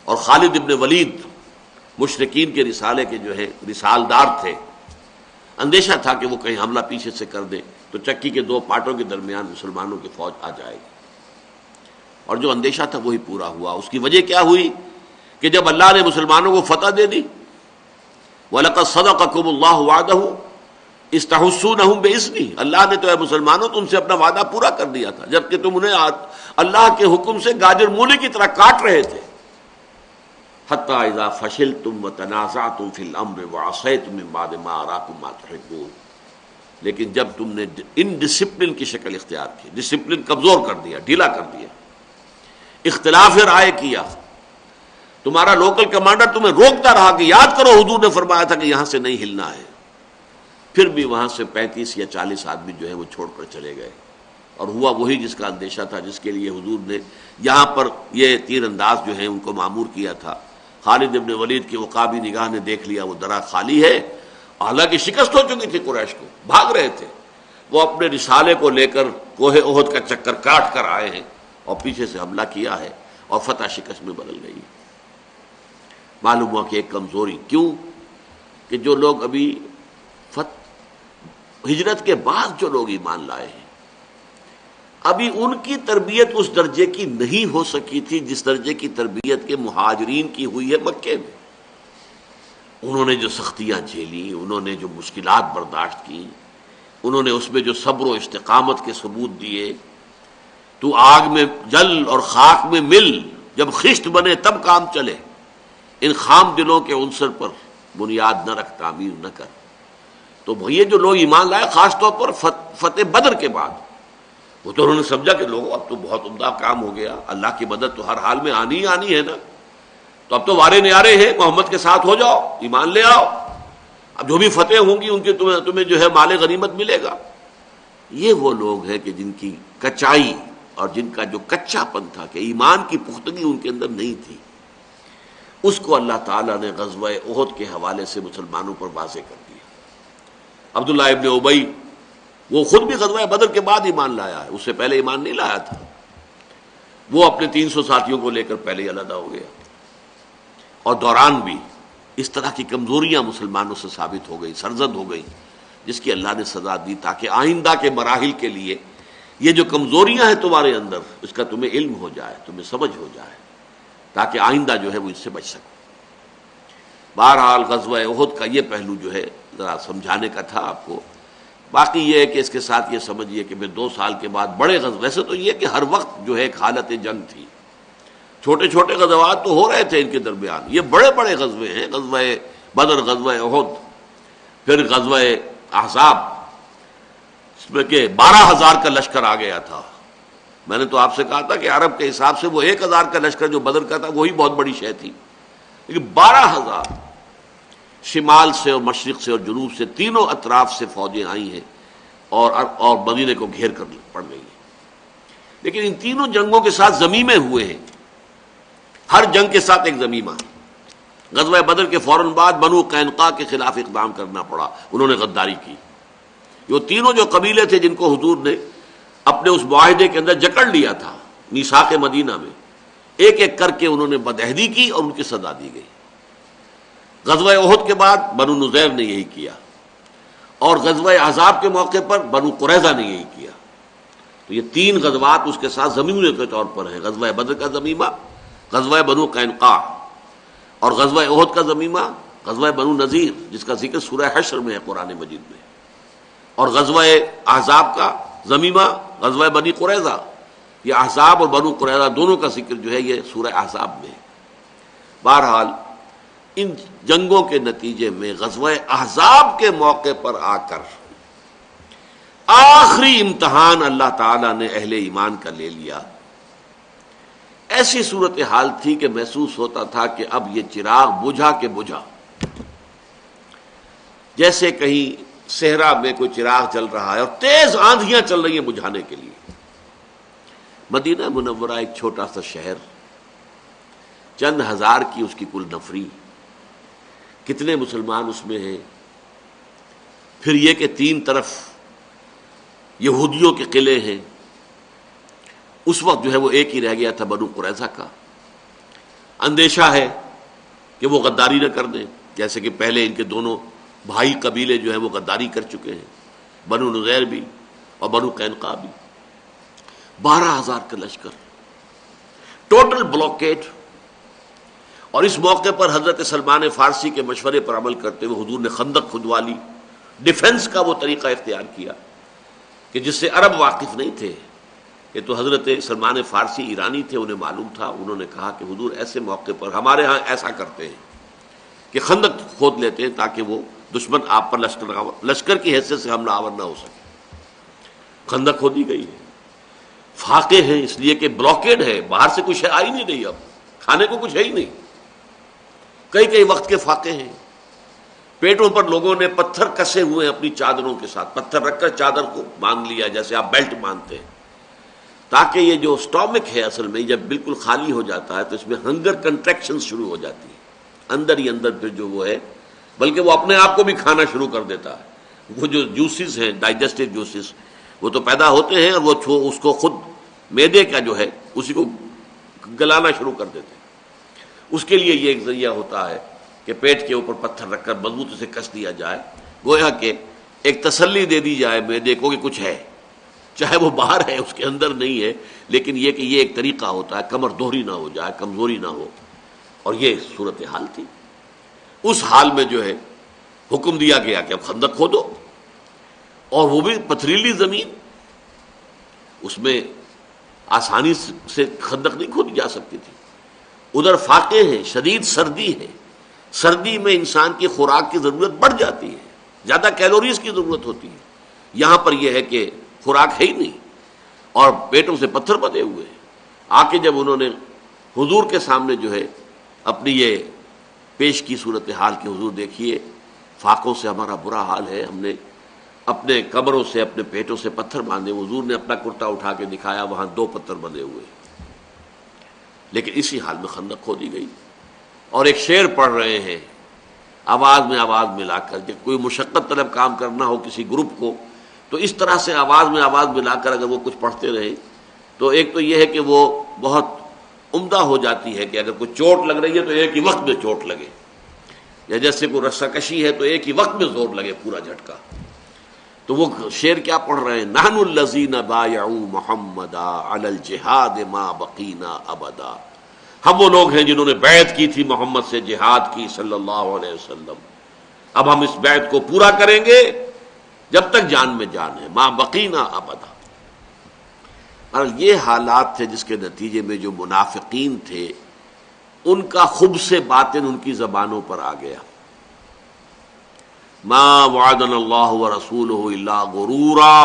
اور خالد ابن ولید مشرکین کے رسالے کے جو ہے رسالدار تھے، اندیشہ تھا کہ وہ کہیں حملہ پیچھے سے کر دیں تو چکی کے 2 پارٹوں کے درمیان مسلمانوں کی فوج آ جائے گی، اور جو اندیشہ تھا وہی پورا ہوا۔ اس کی وجہ کیا ہوئی کہ جب اللہ نے مسلمانوں کو فتح دے دی، وَلَقَدْ صَدَقَكُمُ اللَّهُ وَعْدَهُ إِذْ تَحُسُّونَهُمْ بِإِذْنِهِ، اللہ نے تو اے مسلمانوں تم سے اپنا وعدہ پورا کر دیا تھا جبکہ تم انہیں اللہ کے حکم سے گاجر مولی کی طرح کاٹ رہے تھے۔ حَتَّى إِذَا فَشِلْتُمْ وَتَنَازَعْتُمْ فِي الْأَمْرِ وَعَصَيْتُمْ مِن بَعْدِ مَا أَرَاكُمْ مَا تُحِبُّونَ، لیکن جب تم نے ان ڈسپلن کی شکل اختیار کی، ڈسپلن کمزور کر دیا، ڈھیلا کر دیا، اختلاف رائے کیا، تمہارا لوکل کمانڈر تمہیں روکتا رہا کہ یاد کرو حضور نے فرمایا تھا کہ یہاں سے نہیں ہلنا ہے، پھر بھی وہاں سے 35 یا 40 آدمی جو ہے وہ چھوڑ کر چلے گئے، اور ہوا وہی جس کا اندیشہ تھا، جس کے لیے حضور نے یہاں پر یہ تیر انداز جو ہیں ان کو معمور کیا تھا۔ خالد ابن ولید کی عقابی نگاہ نے دیکھ لیا وہ درہ خالی ہے، حالانکہ شکست ہو چکی تھی، قریش کو بھاگ رہے تھے، وہ اپنے رسالے کو لے کر کوہ احد کا چکر کاٹ کر آئے ہیں اور پیچھے سے حملہ کیا ہے، اور فتح شکست میں بدل گئی۔ معلوم ہوا کہ ایک کمزوری، کیوں کہ جو لوگ ابھی ہجرت کے بعد جو لوگ ایمان لائے ہیں، ابھی ان کی تربیت اس درجے کی نہیں ہو سکی تھی جس درجے کی تربیت کے مہاجرین کی ہوئی ہے مکے میں۔ انہوں نے جو سختیاں جھیلی، انہوں نے جو مشکلات برداشت کی، انہوں نے اس میں جو صبر و استقامت کے ثبوت دیے۔ تو آگ میں جل اور خاک میں مل، جب خشت بنے تب کام چلے، ان خام دلوں کے عنصر پر بنیاد نہ رکھ، تعمیر نہ کر۔ تو یہ جو لوگ ایمان لائے خاص طور پر فتح بدر کے بعد، وہ تو انہوں نے سمجھا کہ لوگوں اب تو بہت عمدہ کام ہو گیا، اللہ کی مدد تو ہر حال میں آنی ہی آنی ہے نا، تو اب تو وارے نیارے ہیں، محمد کے ساتھ ہو جاؤ، ایمان لے آؤ، اب جو بھی فتح ہوں گی ان کے تمہیں جو ہے مال غنیمت ملے گا۔ یہ وہ لوگ ہیں کہ جن کی کچائی اور جن کا جو کچا پن تھا کہ ایمان کی پختگی ان کے اندر نہیں تھی، اس کو اللہ تعالیٰ نے غزوہ احد کے حوالے سے مسلمانوں پر واضح کر دیا۔ عبداللہ ابن ابی وہ خود بھی غزوہ بدر کے بعد ایمان لایا ہے، اس سے پہلے ایمان نہیں لایا تھا، وہ اپنے 300 ساتھیوں کو لے کر پہلے ہی علیحدہ ہو گیا، اور دوران بھی اس طرح کی کمزوریاں مسلمانوں سے ثابت ہو گئی، سرزد ہو گئی، جس کی اللہ نے سزا دی تاکہ آئندہ کے مراحل کے لیے یہ جو کمزوریاں ہیں تمہارے اندر، اس کا تمہیں علم ہو جائے، تمہیں سمجھ ہو جائے، تاکہ آئندہ جو ہے وہ اس سے بچ سکو۔ بہرحال غزوہ احد کا یہ پہلو جو ہے ذرا سمجھانے کا تھا آپ کو۔ باقی یہ ہے کہ اس کے ساتھ یہ سمجھیے کہ میں 2 سال کے بعد بڑے غزوے، ویسے تو یہ کہ ہر وقت جو ہے ایک حالت جنگ تھی، چھوٹے چھوٹے غزوات تو ہو رہے تھے ان کے درمیان، یہ بڑے بڑے غزوے ہیں، غزوہ بدر، غزوہ احد، پھر غزوہ احزاب، اس میں کہ 12,000 کا لشکر آ گیا تھا۔ میں نے تو آپ سے کہا تھا کہ عرب کے حساب سے وہ 1,000 کا لشکر جو بدر کا تھا وہی بہت بڑی شے تھی، لیکن 12,000 شمال سے اور مشرق سے اور جنوب سے تینوں اطراف سے فوجیں آئی ہیں اور مدینے کو گھیر کر پڑ گئی ہیں۔ لیکن ان تینوں جنگوں کے ساتھ ضمیمے ہوئے ہیں، ہر جنگ کے ساتھ ایک ضمیمہ ہے۔ غزوہ بدر کے فوراً بعد بنو قینقاع کے خلاف اقدام کرنا پڑا، انہوں نے غداری کی۔ یہ تینوں جو قبیلے تھے جن کو حضور نے اپنے اس معاہدے کے اندر جکڑ لیا تھا میثاق مدینہ میں، ایک ایک کر کے انہوں نے بدعہدی کی اور ان کی سزا دی گئی۔ غزوہ احد کے بعد بنو نذیر نے یہی کیا، اور غزوہ احزاب کے موقع پر بنو قریظہ نے یہی کیا۔ تو یہ تین غزوات اس کے ساتھ ضمیمے کے طور پر ہیں، غزوہ بدر کا ضمیمہ، غزوہ بنو قینقاع، اور غزوہ احد کا ضمیمہ غزوہ بنو نذیر جس کا ذکر سورہ حشر میں ہے قرآن مجید میں، اور غزوہ احزاب کا ضمیمہ غزوہ بنی قریظہ۔ یہ احزاب اور بنو قریظہ دونوں کا ذکر جو ہے یہ سورہ احزاب میں ہے۔ بہرحال ان جنگوں کے نتیجے میں غزوہ احزاب کے موقع پر آ کر آخری امتحان اللہ تعالیٰ نے اہل ایمان کا لے لیا۔ ایسی صورتحال تھی کہ محسوس ہوتا تھا کہ اب یہ چراغ بجھا کے بجھا، جیسے کہیں صحرا میں کوئی چراغ جل رہا ہے اور تیز آندھیاں چل رہی ہیں بجھانے کے لیے۔ مدینہ منورہ ایک چھوٹا سا شہر، چند ہزار کی اس کی کل نفری، کتنے مسلمان اس میں ہیں، پھر یہ کہ تین طرف یہودیوں کے قلعے ہیں۔ اس وقت جو ہے وہ ایک ہی رہ گیا تھا بنو قریظہ کا۔ اندیشہ ہے کہ وہ غداری نہ کر دیں، جیسے کہ پہلے ان کے دونوں بھائی قبیلے جو ہیں وہ غداری کر چکے ہیں، بنو نذیر بھی اور بنو قینقاع بھی۔ 12,000 کا لشکر، ٹوٹل بلاکیڈ۔ اور اس موقع پر حضرت سلمان فارسی کے مشورے پر عمل کرتے ہوئے حضور نے خندق کھدوا لی، ڈیفنس کا وہ طریقہ اختیار کیا کہ جس سے عرب واقف نہیں تھے۔ یہ تو حضرت سلمان فارسی ایرانی تھے، انہیں معلوم تھا۔ انہوں نے کہا کہ حضور ایسے موقع پر ہمارے ہاں ایسا کرتے ہیں کہ خندق کھود لیتے ہیں تاکہ وہ دشمن آپ پر لشکر کی حیثیت سے حملہ آور نہ ہو سکے۔ خندق کھودی گئی ہے، فاقے ہیں اس لیے کہ بلاکیڈ ہے، باہر سے کچھ آ ہی نہیں رہی، اب کھانے کو کچھ ہے ہی نہیں، کئی وقت کے فاقے ہیں۔ پیٹوں پر لوگوں نے پتھر کسے ہوئے ہیں اپنی چادروں کے ساتھ، پتھر رکھ کر چادر کو باندھ لیا جیسے آپ بیلٹ باندھتے ہیں، تاکہ یہ جو سٹامک ہے اصل میں جب بالکل خالی ہو جاتا ہے تو اس میں ہنگر کنٹریکشن شروع ہو جاتی ہے، اندر ہی اندر پھر جو وہ ہے، بلکہ وہ اپنے آپ کو بھی کھانا شروع کر دیتا ہے۔ وہ جو جوسز ہیں ڈائجسٹو جوسز وہ تو پیدا ہوتے ہیں اور وہ اس کو خود معدے کا جو ہے اسی کو گلانا شروع کر دیتے ہیں۔ اس کے لیے یہ ایک ذریعہ ہوتا ہے کہ پیٹ کے اوپر پتھر رکھ کر مضبوط سے کس دیا جائے، گویا کہ ایک تسلی دے دی جائے معدے کو کہ کچھ ہے، چاہے وہ باہر ہے اس کے اندر نہیں ہے، لیکن یہ کہ یہ ایک طریقہ ہوتا ہے کمر دوہری نہ ہو جائے، کمزوری نہ ہو۔ اور یہ صورتحال تھی۔ اس حال میں جو ہے حکم دیا گیا کہ اب خندق کھودو، اور وہ بھی پتھریلی زمین، اس میں آسانی سے خندق نہیں کھودی جا سکتی تھی۔ ادھر فاقے ہیں، شدید سردی ہے، سردی میں انسان کی خوراک کی ضرورت بڑھ جاتی ہے، زیادہ کیلوریز کی ضرورت ہوتی ہے۔ یہاں پر یہ ہے کہ خوراک ہے ہی نہیں اور پیٹوں سے پتھر بندے ہوئے ہیں۔ آ کے جب انہوں نے حضور کے سامنے جو ہے اپنی یہ پیش کی صورتحال کہ حضور دیکھیے فاقوں سے ہمارا برا حال ہے، ہم نے اپنے کمروں سے اپنے پیٹوں سے پتھر باندھے۔ حضور نے اپنا کرتا اٹھا کے دکھایا، وہاں 2 پتھر بندھے ہوئے، لیکن اسی حال میں خندق کھودی گئی۔ اور ایک شعر پڑھ رہے ہیں آواز میں آواز ملا کر، جب کوئی مشقت طلب کام کرنا ہو کسی گروپ کو تو اس طرح سے آواز میں آواز ملا کر اگر وہ کچھ پڑھتے رہے تو ایک تو یہ ہے کہ وہ بہت عمدہ ہو جاتی ہے کہ اگر کوئی چوٹ لگ رہی ہے تو ایک ہی وقت میں چوٹ لگے، یا جیسے کوئی رسہ کشی ہے تو ایک ہی وقت میں زور لگے پورا جھٹکا۔ تو وہ شعر کیا پڑھ رہے ہیں؟ نحن الذین بایعوا محمدا علی الجہاد ما بقینا ابدا، ہم وہ لوگ ہیں جنہوں نے بیعت کی تھی محمد سے، جہاد کی صلی اللہ علیہ وسلم، اب ہم اس بیعت کو پورا کریں گے جب تک جان میں جان ہے، ما بقینا ابدا۔ اور یہ حالات تھے جس کے نتیجے میں جو منافقین تھے ان کا خبث باطن ان کی زبانوں پر آ گیا۔ ما وعدنا اللہ ورسولہ الا غرورا،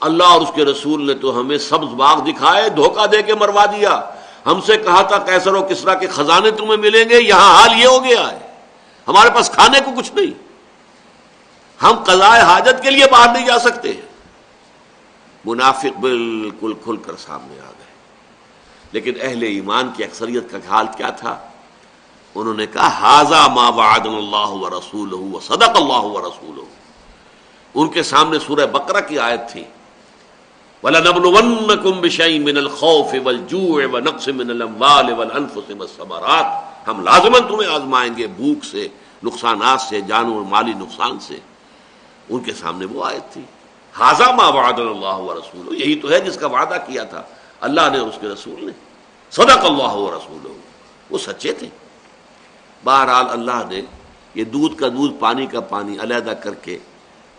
اللہ اور اس کے رسول نے تو ہمیں سبز باغ دکھائے، دھوکہ دے کے مروا دیا۔ ہم سے کہا تھا قیصر و کسریٰ کے خزانے تمہیں ملیں گے، یہاں حال یہ ہو گیا ہے ہمارے پاس کھانے کو کچھ نہیں، ہم قضائے حاجت کے لیے باہر نہیں جا سکتے۔ منافق بالکل کھل کر سامنے آ گئے، لیکن اہل ایمان کی اکثریت کا حال کیا تھا؟ انہوں نے کہا ھذا ما وعدنا اللہ ورسولہ وصدق اللہ ورسولہ۔ ان کے سامنے سورہ بقرہ کی آیت تھی وَلَنَبْلُوَنَّكُمْ بِشَيْءٍ مِّنَ الْخَوْفِ وَالْجُوعِ وَنَقْصٍ مِّنَ الْأَمْوَالِ وَالْأَنفُسِ وَالثَّمَرَاتِ، ہم لازماً تمہیں آزمائیں گے بھوک سے نقصانات سے، جان اور مالی نقصان سے، ان کے سامنے وہ آیت تھی، ھذا ما وعدنا اللہ ورسولہ، یہی تو ہے جس کا وعدہ کیا تھا اللہ نے اور اس کے رسول نے، صدق اللہ ورسولہ، وہ سچے تھے۔ بہرحال اللہ نے یہ دودھ کا دودھ پانی کا پانی علیحدہ کر کے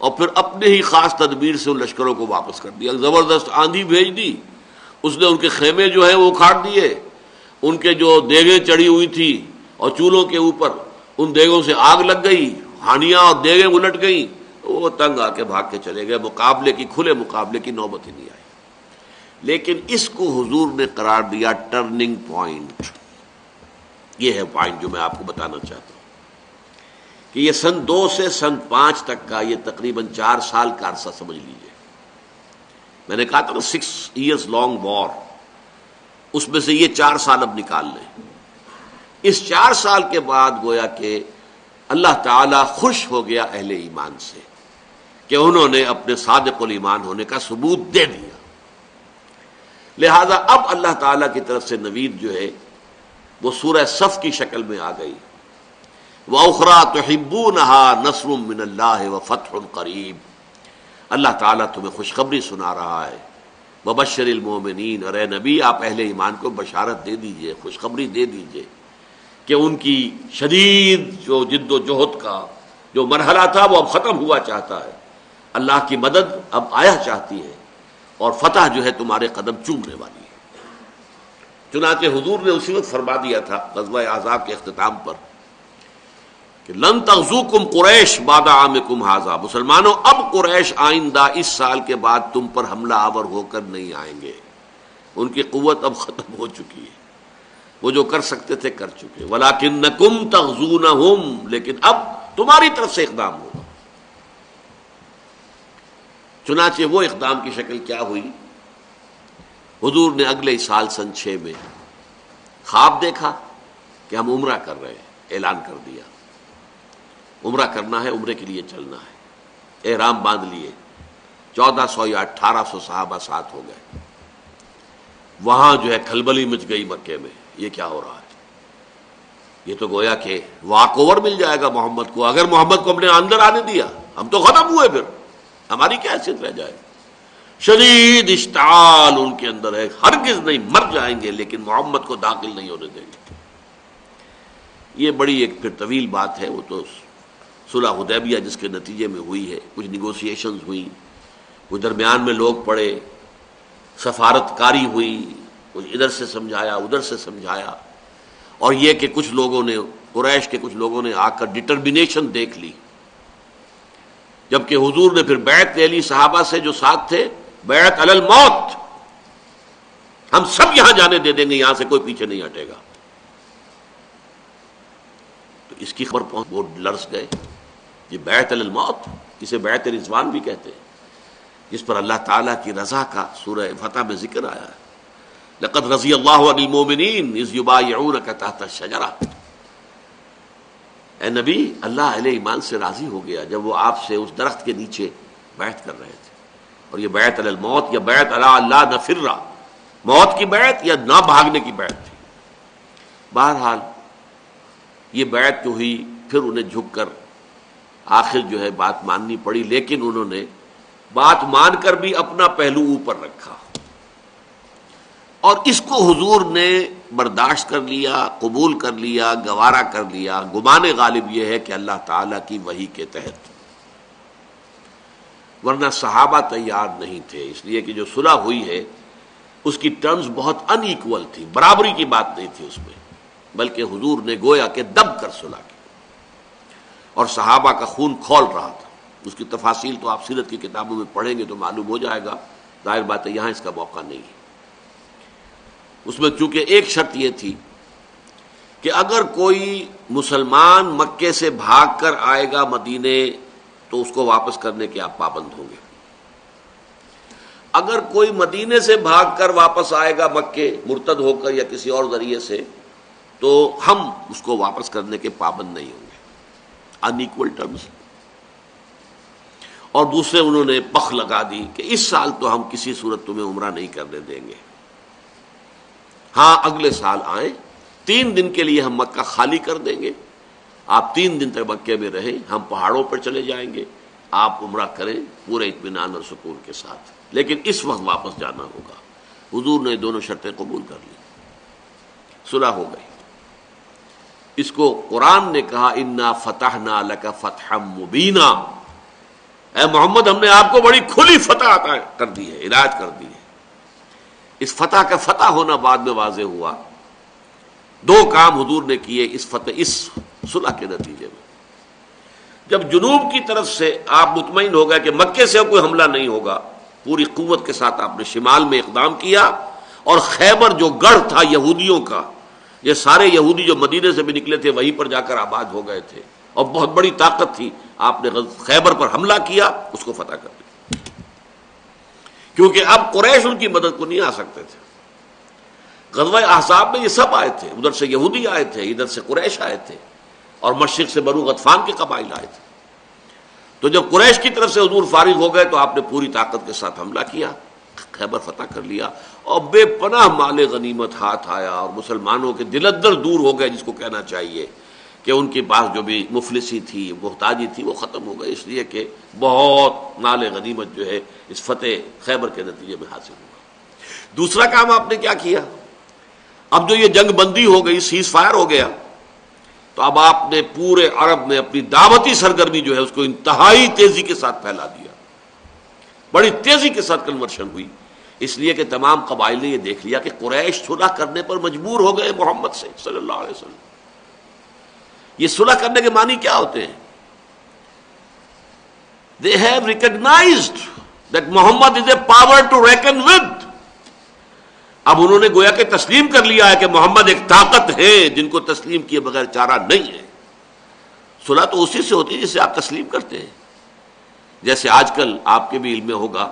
اور پھر اپنے ہی خاص تدبیر سے ان لشکروں کو واپس کر دیا، زبردست آندھی بھیج دی، اس نے ان کے خیمے جو ہیں وہ اکھاڑ دیے، ان کے جو دیگیں چڑھی ہوئی تھی اور چولہوں کے اوپر ان دیگوں سے آگ لگ گئی، ہانیاں اور دیگیں الٹ گئیں، وہ تنگ آ کے بھاگ کے چلے گئے، مقابلے کی، کھلے مقابلے کی نوبت ہی نہیں آئی۔ لیکن اس کو حضور نے قرار دیا ٹرننگ پوائنٹ۔ یہ ہے پوائنٹ جو میں آپ کو بتانا چاہتا ہوں کہ یہ سن 2 سے سن 5 تک کا یہ تقریباً 4 سال کا عرصہ سمجھ لیجئے۔ میں نے کہا تھا نا 6 years لانگ وار، اس میں سے یہ 4 سال اب نکال لیں۔ اس 4 سال کے بعد گویا کہ اللہ تعالی خوش ہو گیا اہل ایمان سے کہ انہوں نے اپنے صادق الایمان ہونے کا ثبوت دے دیا، لہذا اب اللہ تعالیٰ کی طرف سے نوید جو ہے وہ سورہ صف کی شکل میں آ گئی، وَأُخْرَىٰ تُحِبُّونَهَا نَصْرٌ مِّنَ اللَّهِ وَفَتْحٌ قَرِيبٌ، اللہ تعالیٰ تمہیں خوشخبری سنا رہا ہے، وَبَشِّرِ الْمُؤْمِنِينَ، اور اے نبی آپ اہل ایمان کو بشارت دے دیجئے، خوشخبری دے دیجئے کہ ان کی شدید جو جد و جہد کا جو مرحلہ تھا وہ اب ختم ہوا چاہتا ہے، اللہ کی مدد اب آیا چاہتی ہے اور فتح جو ہے تمہارے قدم چومنے والی ہے۔ چنانچہ حضور نے اسی وقت فرما دیا تھا غزوہ احزاب کے اختتام پر کہ لن تغزوکم قریش بعد عامکم ھذا، مسلمانوں اب قریش آئندہ اس سال کے بعد تم پر حملہ آور ہو کر نہیں آئیں گے، ان کی قوت اب ختم ہو چکی ہے، وہ جو کر سکتے تھے کر چکے، ولکنکم تغزونہم، لیکن اب تمہاری طرف سے اقدام ہوگا۔ چنانچہ وہ اقدام کی شکل کیا ہوئی؟ حضور نے اگلے سال سن 6 میں خواب دیکھا کہ ہم عمرہ کر رہے ہیں، اعلان کر دیا عمرہ کرنا ہے، عمرے کے لیے چلنا ہے، احرام باندھ لیے، 1400 یا 1800 صحابہ ساتھ ہو گئے۔ وہاں جو ہے کھلبلی مچ گئی مکے میں، یہ کیا ہو رہا ہے؟ یہ تو گویا کہ واک اوور مل جائے گا محمد کو، اگر محمد کو ہم نے اندر آنے دیا ہم تو ختم ہوئے، پھر ہماری کیا حیثیت رہ جائے؟ شدید اشتعال ان کے اندر ہے، ہرگز نہیں، مر جائیں گے لیکن محمد کو داخل نہیں ہونے دیں گے۔ یہ بڑی ایک پھر طویل بات ہے، وہ تو صلح حدیبیہ جس کے نتیجے میں ہوئی ہے، کچھ نیگوسیشنز ہوئی، کچھ درمیان میں لوگ پڑے، سفارت کاری ہوئی، کچھ ادھر سے سمجھایا ادھر سے سمجھایا، اور یہ کہ کچھ لوگوں نے، قریش کے کچھ لوگوں نے آ کر ڈٹرمنیشن دیکھ لی، جبکہ حضور نے پھر بیعت لے لی صحابہ سے جو ساتھ تھے، بیعت علی الموت، ہم سب یہاں جانے دے دیں گے، یہاں سے کوئی پیچھے نہیں ہٹے گا۔ تو اس کی خبر پہنچ، وہ لرز گئے، یہ بیعت علی الموت، جسے بیعت رضوان بھی کہتے ہیں، جس پر اللہ تعالیٰ کی رضا کا سورہ فتح میں ذکر آیا ہے، لقد رضی اللہ عن المؤمنین اذ یبایعونک تحت الشجرہ، اے نبی اللہ اہل ایمان سے راضی ہو گیا جب وہ آپ سے اس درخت کے نیچے بیعت کر رہے تھے، اور یہ بیعت علی الموت یا بیعت علی اللہ نفر، موت کی بیعت یا نہ بھاگنے کی بیعت تھی۔ بہرحال یہ بیعت جو ہوئی، پھر انہیں جھک کر آخر جو ہے بات ماننی پڑی، لیکن انہوں نے بات مان کر بھی اپنا پہلو اوپر رکھا، اور اس کو حضور نے برداشت کر لیا، قبول کر لیا، گوارا کر لیا۔ گمان غالب یہ ہے کہ اللہ تعالیٰ کی وحی کے تحت، ورنہ صحابہ تیار نہیں تھے، اس لیے کہ جو صلح ہوئی ہے اس کی ٹرمز بہت ان ایکول تھی، برابری کی بات نہیں تھی اس میں، بلکہ حضور نے گویا کہ دب کر صلح کی، اور صحابہ کا خون کھول رہا تھا۔ اس کی تفاصیل تو آپ سیرت کی کتابوں میں پڑھیں گے تو معلوم ہو جائے گا، ظاہر بات ہے یہاں اس کا موقع نہیں ہے۔ اس میں چونکہ ایک شرط یہ تھی کہ اگر کوئی مسلمان مکے سے بھاگ کر آئے گا مدینے تو اس کو واپس کرنے کے آپ پابند ہوں گے، اگر کوئی مدینے سے بھاگ کر واپس آئے گا مکے مرتد ہو کر یا کسی اور ذریعے سے تو ہم اس کو واپس کرنے کے پابند نہیں ہوں گے، ان ایکول ٹرمز۔ اور دوسرے انہوں نے پخ لگا دی کہ اس سال تو ہم کسی صورت تمہیں عمرہ نہیں کرنے دیں گے، ہاں اگلے سال آئیں، 3 دن کے لیے ہم مکہ خالی کر دیں گے، آپ 3 دن تک مکے میں رہیں، ہم پہاڑوں پر چلے جائیں گے، آپ عمرہ کریں پورے اطمینان اور سکون کے ساتھ، لیکن اس وقت واپس جانا ہوگا۔ حضور نے دونوں شرطیں قبول کر لی، صلح ہو گئی۔ اس کو قرآن نے کہا انا فتحنا لک فتحا مبینا، اے محمد ہم نے آپ کو بڑی کھلی فتح عطا کر دی ہے، عنایت کر دی ہے۔ اس فتح کا فتح ہونا بعد میں واضح ہوا۔ 2 کام حضور نے کیے اس صلح کے نتیجے میں۔ جب جنوب کی طرف سے آپ مطمئن ہو گئے کہ مکے سے کوئی حملہ نہیں ہوگا، پوری قوت کے ساتھ آپ نے شمال میں اقدام کیا، اور خیبر جو گڑھ تھا یہودیوں کا، یہ سارے یہودی جو مدینے سے بھی نکلے تھے وہیں پر جا کر آباد ہو گئے تھے، اور بہت بڑی طاقت تھی، آپ نے خیبر پر حملہ کیا، اس کو فتح کر دیا، کیونکہ اب قریش ان کی مدد کو نہیں آ سکتے تھے۔ غزوہ احزاب میں یہ سب آئے تھے، ادھر سے یہودی آئے تھے، ادھر سے قریش آئے تھے، اور مشرق سے بنو غطفان کے قبائل آئے تھے۔ تو جب قریش کی طرف سے حضور فارغ ہو گئے تو آپ نے پوری طاقت کے ساتھ حملہ کیا، خیبر فتح کر لیا، اور بے پناہ مال غنیمت ہاتھ آیا، اور مسلمانوں کے دل اندر دور ہو گئے، جس کو کہنا چاہیے کہ ان کے پاس جو بھی مفلسی تھی، محتاجی تھی، وہ ختم ہو گئی، اس لیے کہ بہت مال غنیمت جو ہے اس فتح خیبر کے نتیجے میں حاصل ہوا۔ دوسرا کام آپ نے کیا کیا؟ اب جو یہ جنگ بندی ہو گئی، سیز فائر ہو گیا، تو اب آپ نے پورے عرب میں اپنی دعوتی سرگرمی جو ہے اس کو انتہائی تیزی کے ساتھ پھیلا دیا، بڑی تیزی کے ساتھ کنورشن ہوئی، اس لیے کہ تمام قبائل نے یہ دیکھ لیا کہ قریش صلح کرنے پر مجبور ہو گئے محمد سے صلی اللہ علیہ وسلم۔ یہ صلح کرنے کے معنی کیا ہوتے ہیں؟ They have recognized that Muhammad is a power to reckon with۔ اب انہوں نے گویا کہ تسلیم کر لیا ہے کہ محمد ایک طاقت ہے جن کو تسلیم کیے بغیر چارہ نہیں ہے۔ صلح تو اسی سے ہوتی ہے جسے آپ تسلیم کرتے ہیں۔ جیسے آج کل آپ کے بھی علم میں ہوگا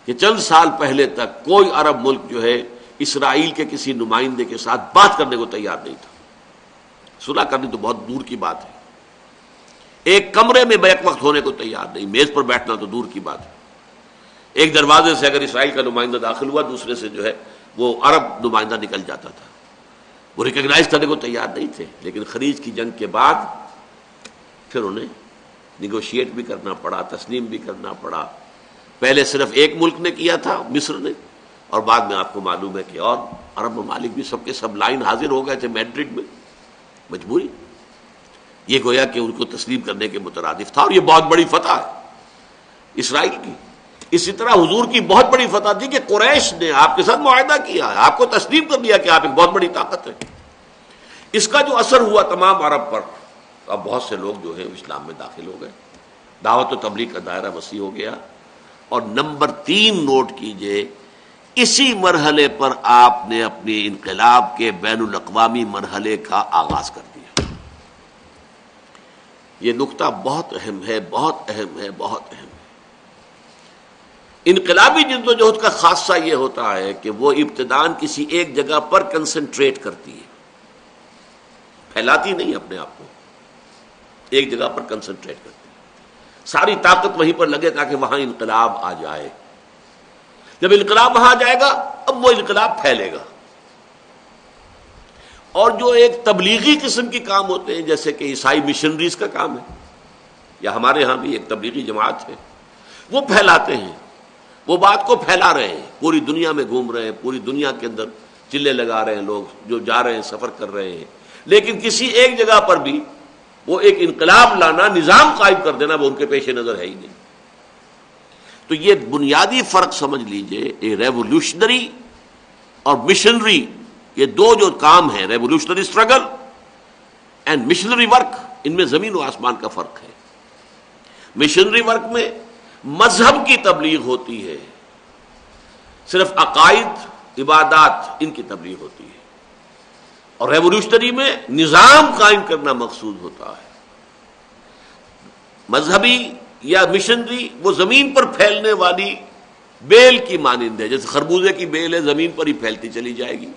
کہ چند سال پہلے تک کوئی عرب ملک جو ہے اسرائیل کے کسی نمائندے کے ساتھ بات کرنے کو تیار نہیں تھا۔ صلح کرنی تو بہت دور کی بات ہے، ایک کمرے میں بیک وقت ہونے کو تیار نہیں، میز پر بیٹھنا تو دور کی بات ہے۔ ایک دروازے سے اگر اسرائیل کا نمائندہ داخل ہوا، دوسرے سے جو ہے وہ عرب نمائندہ نکل جاتا تھا، وہ ریکگنائز کرنے کو تیار نہیں تھے۔ لیکن خلیج کی جنگ کے بعد پھر انہیں نیگوشیٹ بھی کرنا پڑا، تسلیم بھی کرنا پڑا۔ پہلے صرف ایک ملک نے کیا تھا، مصر نے، اور بعد میں آپ کو معلوم ہے کہ اور عرب ممالک بھی سب کے سب لائن حاضر ہو گئے تھے میڈرڈ میں، مجبوری۔ یہ گویا کہ ان کو تسلیم کرنے کے مترادف تھا، اور یہ بہت بڑی فتح ہے اسرائیل کی۔ اسی طرح حضور کی بہت بڑی فتح تھی کہ قریش نے آپ کے ساتھ معاہدہ کیا ہے، آپ کو تسلیم کر دیا کہ آپ ایک بہت بڑی طاقت ہے۔ اس کا جو اثر ہوا تمام عرب پر، اب بہت سے لوگ جو ہیں اسلام میں داخل ہو گئے، دعوت و تبلیغ کا دائرہ وسیع ہو گیا۔ اور نمبر 3 نوٹ کیجئے، اسی مرحلے پر آپ نے اپنے انقلاب کے بین الاقوامی مرحلے کا آغاز کر دیا۔ یہ نقطہ بہت اہم ہے، بہت اہم ہے، بہت اہم ہے۔ انقلابی جدوجہد کا خاصہ یہ ہوتا ہے کہ وہ ابتداً کسی ایک جگہ پر کنسنٹریٹ کرتی ہے، پھیلاتی نہیں اپنے آپ کو، ایک جگہ پر کنسنٹریٹ کرتی ہے، ساری طاقت وہیں پر لگے تاکہ وہاں انقلاب آ جائے۔ جب انقلاب وہاں جائے گا، اب وہ انقلاب پھیلے گا۔ اور جو ایک تبلیغی قسم کے کام ہوتے ہیں، جیسے کہ عیسائی مشنریز کا کام ہے، یا ہمارے ہاں بھی ایک تبلیغی جماعت ہے، وہ پھیلاتے ہیں، وہ بات کو پھیلا رہے ہیں، پوری دنیا میں گھوم رہے ہیں، پوری دنیا کے اندر چلے لگا رہے ہیں، لوگ جو جا رہے ہیں سفر کر رہے ہیں، لیکن کسی ایک جگہ پر بھی وہ ایک انقلاب لانا، نظام قائم کر دینا، وہ ان کے پیش نظر ہے ہی نہیں۔ تو یہ بنیادی فرق سمجھ لیجئے، ریولیوشنری اور مشنری، یہ دو جو کام ہیں، revolutionary struggle and missionary work, ان میں زمین و آسمان کا فرق ہے۔ مشنری ورک میں مذہب کی تبلیغ ہوتی ہے، صرف عقائد، عبادات، ان کی تبلیغ ہوتی ہے، اور ریولیوشنری میں نظام قائم کرنا مقصود ہوتا ہے۔ مذہبی یا مشنری وہ زمین پر پھیلنے والی بیل کی مانند ہے، جیسے خربوزے کی بیل ہے، زمین پر ہی پھیلتی چلی جائے گی۔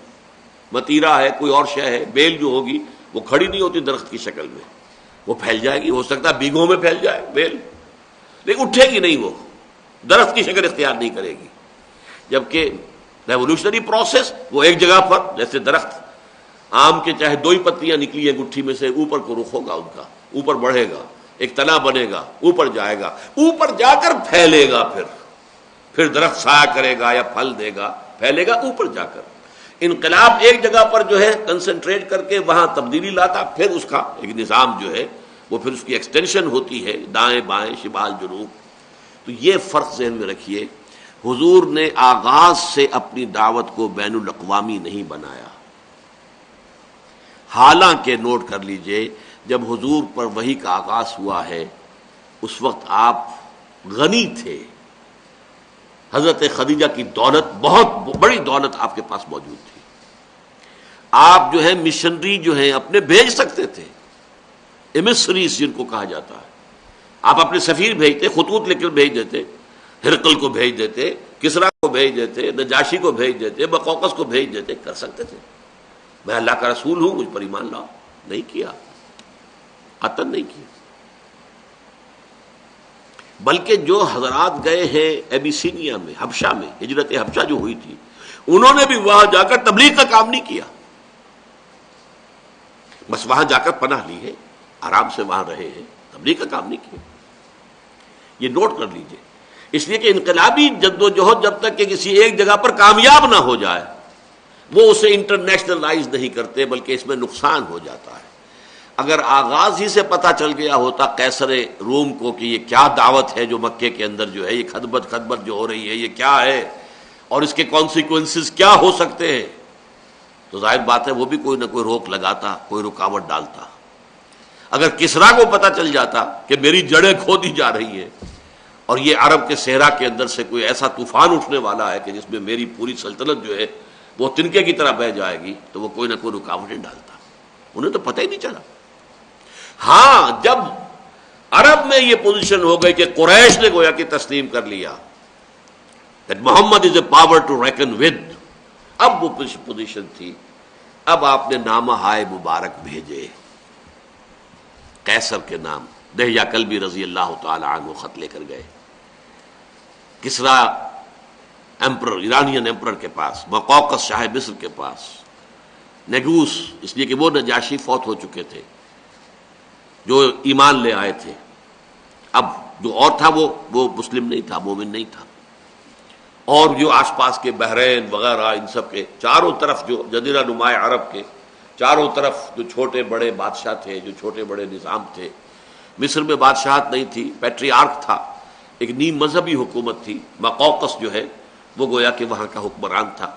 متیرا ہے، کوئی اور شے ہے، بیل جو ہوگی وہ کھڑی نہیں ہوتی درخت کی شکل میں، وہ پھیل جائے گی، ہو سکتا ہے بیگھوں میں پھیل جائے بیل، لیکن اٹھے گی نہیں، وہ درخت کی شکل اختیار نہیں کرے گی۔ جبکہ ریولیوشنری پروسیس وہ ایک جگہ پر، جیسے درخت آم کے چاہے 2 ہی پتیاں نکلی ہیں گٹھی میں سے، اوپر کو رخ ہوگا ان کا، اوپر بڑھے گا، ایک تنا بنے گا، اوپر جائے گا، اوپر جا کر پھیلے گا، پھر درخت سایہ کرے گا یا پھل دے گا، پھیلے گا اوپر جا کر۔ انقلاب ایک جگہ پر جو ہے کنسنٹریٹ کر کے وہاں تبدیلی لاتا، پھر اس کا ایک نظام جو ہے وہ پھر اس کی ایکسٹینشن ہوتی ہے دائیں بائیں شمال جنوب۔ تو یہ فرق ذہن میں رکھیے، حضور نے آغاز سے اپنی دعوت کو بین الاقوامی نہیں بنایا، حالانکہ نوٹ کر لیجئے جب حضور پر وحی کا آغاز ہوا ہے اس وقت آپ غنی تھے، حضرت خدیجہ کی دولت، بہت بڑی دولت آپ کے پاس موجود تھی، آپ جو ہے مشنری جو ہیں اپنے بھیج سکتے تھے، ایمسریز جن کو کہا جاتا ہے، آپ اپنے سفیر بھیجتے، خطوط لکھ کر بھیج دیتے، ہرقل کو بھیج دیتے، کسرا کو بھیج دیتے، نجاشی کو بھیج دیتے، بقوقس کو بھیج دیتے، کر سکتے تھے، میں اللہ کا رسول ہوں مجھ پر ایمان لاؤ، نہیں کیا، قطعاً نہیں کیا۔ بلکہ جو حضرات گئے ہیں ایبیسینیا میں، حبشہ میں، ہجرت حبشہ جو ہوئی تھی، انہوں نے بھی وہاں جا کر تبلیغ کا کام نہیں کیا، بس وہاں جا کر پناہ لی ہے، آرام سے وہاں رہے ہیں، تبلیغ کا کام نہیں کیا۔ یہ نوٹ کر لیجئے، اس لیے کہ انقلابی جدوجہد جب تک کہ کسی ایک جگہ پر کامیاب نہ ہو جائے وہ اسے انٹرنیشنلائز نہیں کرتے، بلکہ اس میں نقصان ہو جاتا ہے۔ اگر آغاز ہی سے پتہ چل گیا ہوتا قیصر روم کو کہ یہ کیا دعوت ہے جو مکے کے اندر جو ہے یہ خدمت جو ہو رہی ہے یہ کیا ہے اور اس کے کانسیکوینسز کیا ہو سکتے ہیں، تو ظاہر بات ہے وہ بھی کوئی نہ کوئی روک لگاتا، کوئی رکاوٹ ڈالتا۔ اگر کسرا کو پتہ چل جاتا کہ میری جڑیں کھو دی جا رہی ہیں اور یہ عرب کے صحرا کے اندر سے کوئی ایسا طوفان اٹھنے والا ہے کہ جس میں میری پوری سلطنت جو ہے وہ تنکے کی طرح بہہ جائے گی، تو وہ کوئی نہ کوئی رکاوٹیں ڈالتا۔ انہیں تو پتہ ہی نہیں چلا۔ ہاں جب عرب میں یہ پوزیشن ہو گئی کہ قریش نے گویا کہ تسلیم کر لیا that Muhammad is a power to reckon with, اب وہ پوزیشن تھی، اب آپ نے نامہ ہائے مبارک بھیجے قیصر کے نام، دہیا کلبی رضی اللہ تعالی عنہ خط لے کر گئے کسرا ایمپرر، ایرانین ایمپرر کے پاس، مقوقس شاہ مصر کے پاس، نیگوس، اس لیے کہ وہ نجاشی فوت ہو چکے تھے جو ایمان لے آئے تھے، اب جو اور تھا وہ مسلم نہیں تھا، مومن نہیں تھا، اور جو آس پاس کے بحرین وغیرہ ان سب کے چاروں طرف جو جزیرہ نما عرب کے چاروں طرف جو چھوٹے بڑے بادشاہ تھے، جو چھوٹے بڑے نظام تھے، مصر میں بادشاہت نہیں تھی، پیٹریارک تھا، ایک نیم مذہبی حکومت تھی، مقوقس جو ہے وہ گویا کہ وہاں کا حکمران تھا۔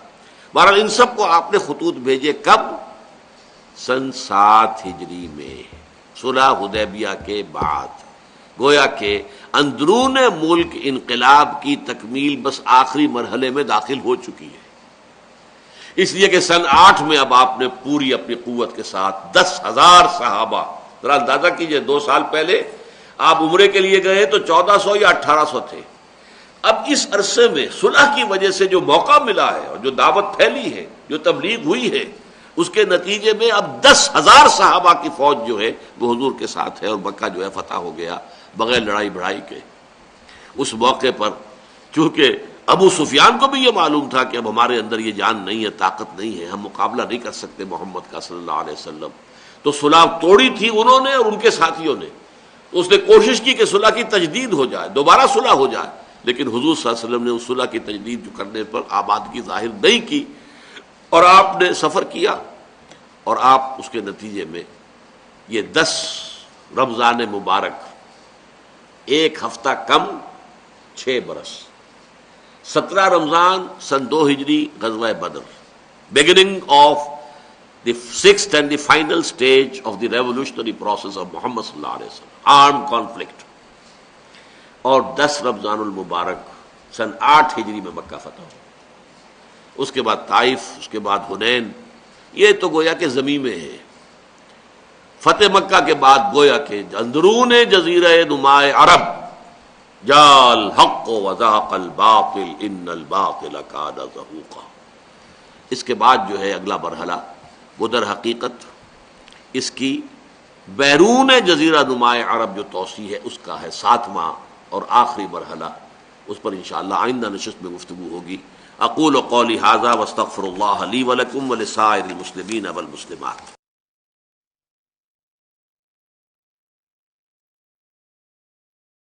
بہرحال ان سب کو آپ نے خطوط بھیجے، کب؟ سن 7 ہجری میں، صلح حدیبیہ کے بعد، گویا کہ اندرون ملک انقلاب کی تکمیل بس آخری مرحلے میں داخل ہو چکی ہے، اس لیے کہ سن 8 میں اب آپ نے پوری اپنی قوت کے ساتھ 10,000 صحابہ، ذرا اندازہ کیجئے 2 سال پہلے آپ عمرے کے لیے گئے تو 1400 یا 1800 تھے، اب اس عرصے میں صلح کی وجہ سے جو موقع ملا ہے اور جو دعوت پھیلی ہے، جو تبلیغ ہوئی ہے، اس کے نتیجے میں اب 10,000 صحابہ کی فوج جو ہے وہ حضور کے ساتھ ہے، اور مکہ جو ہے فتح ہو گیا بغیر لڑائی بڑھائی کے۔ اس موقع پر چونکہ ابو سفیان کو بھی یہ معلوم تھا کہ اب ہمارے اندر یہ جان نہیں ہے، طاقت نہیں ہے، ہم مقابلہ نہیں کر سکتے محمد کا صلی اللہ علیہ وسلم، تو صلح توڑی تھی انہوں نے اور ان کے ساتھیوں نے، تو اس نے کوشش کی کہ صلح کی تجدید ہو جائے، دوبارہ صلح ہو جائے، لیکن حضور صلی اللہ علیہ وسلم نے اس صلح کی تجدید جو کرنے پر آبادگی ظاہر نہیں کی، اور آپ نے سفر کیا، اور آپ اس کے نتیجے میں یہ 10 رمضان مبارک، 1 ہفتہ کم 6 برس، 17 رمضان سن 2 ہجری، غزوہ بدر، beginning of the 6th and the final stage of the revolutionary process of Muhammad صلی اللہ علیہ وسلم، armed conflict، اور 10 رمضان المبارک سن 8 ہجری میں مکہ فتح ہو، اس کے بعد طائف، اس کے بعد حنین، یہ تو گویا کہ زمین میں ہے۔ فتح مکہ کے بعد گویا کہ اندرون جزیرہ نما عرب جاء الحق وزهق الباطل ان الباطل کان زہوقا، اس کے بعد جو ہے اگلا مرحلہ وہ در حقیقت اس کی بیرون جزیرہ نما عرب جو توسیع ہے اس کا ہے، 7واں اور آخری مرحلہ، اس پر انشاءاللہ آئندہ نشست میں گفتگو ہوگی۔ اقول قولی ھذا واستغفر اللہ لی ولکم ولسائر المسلمین والمسلمات.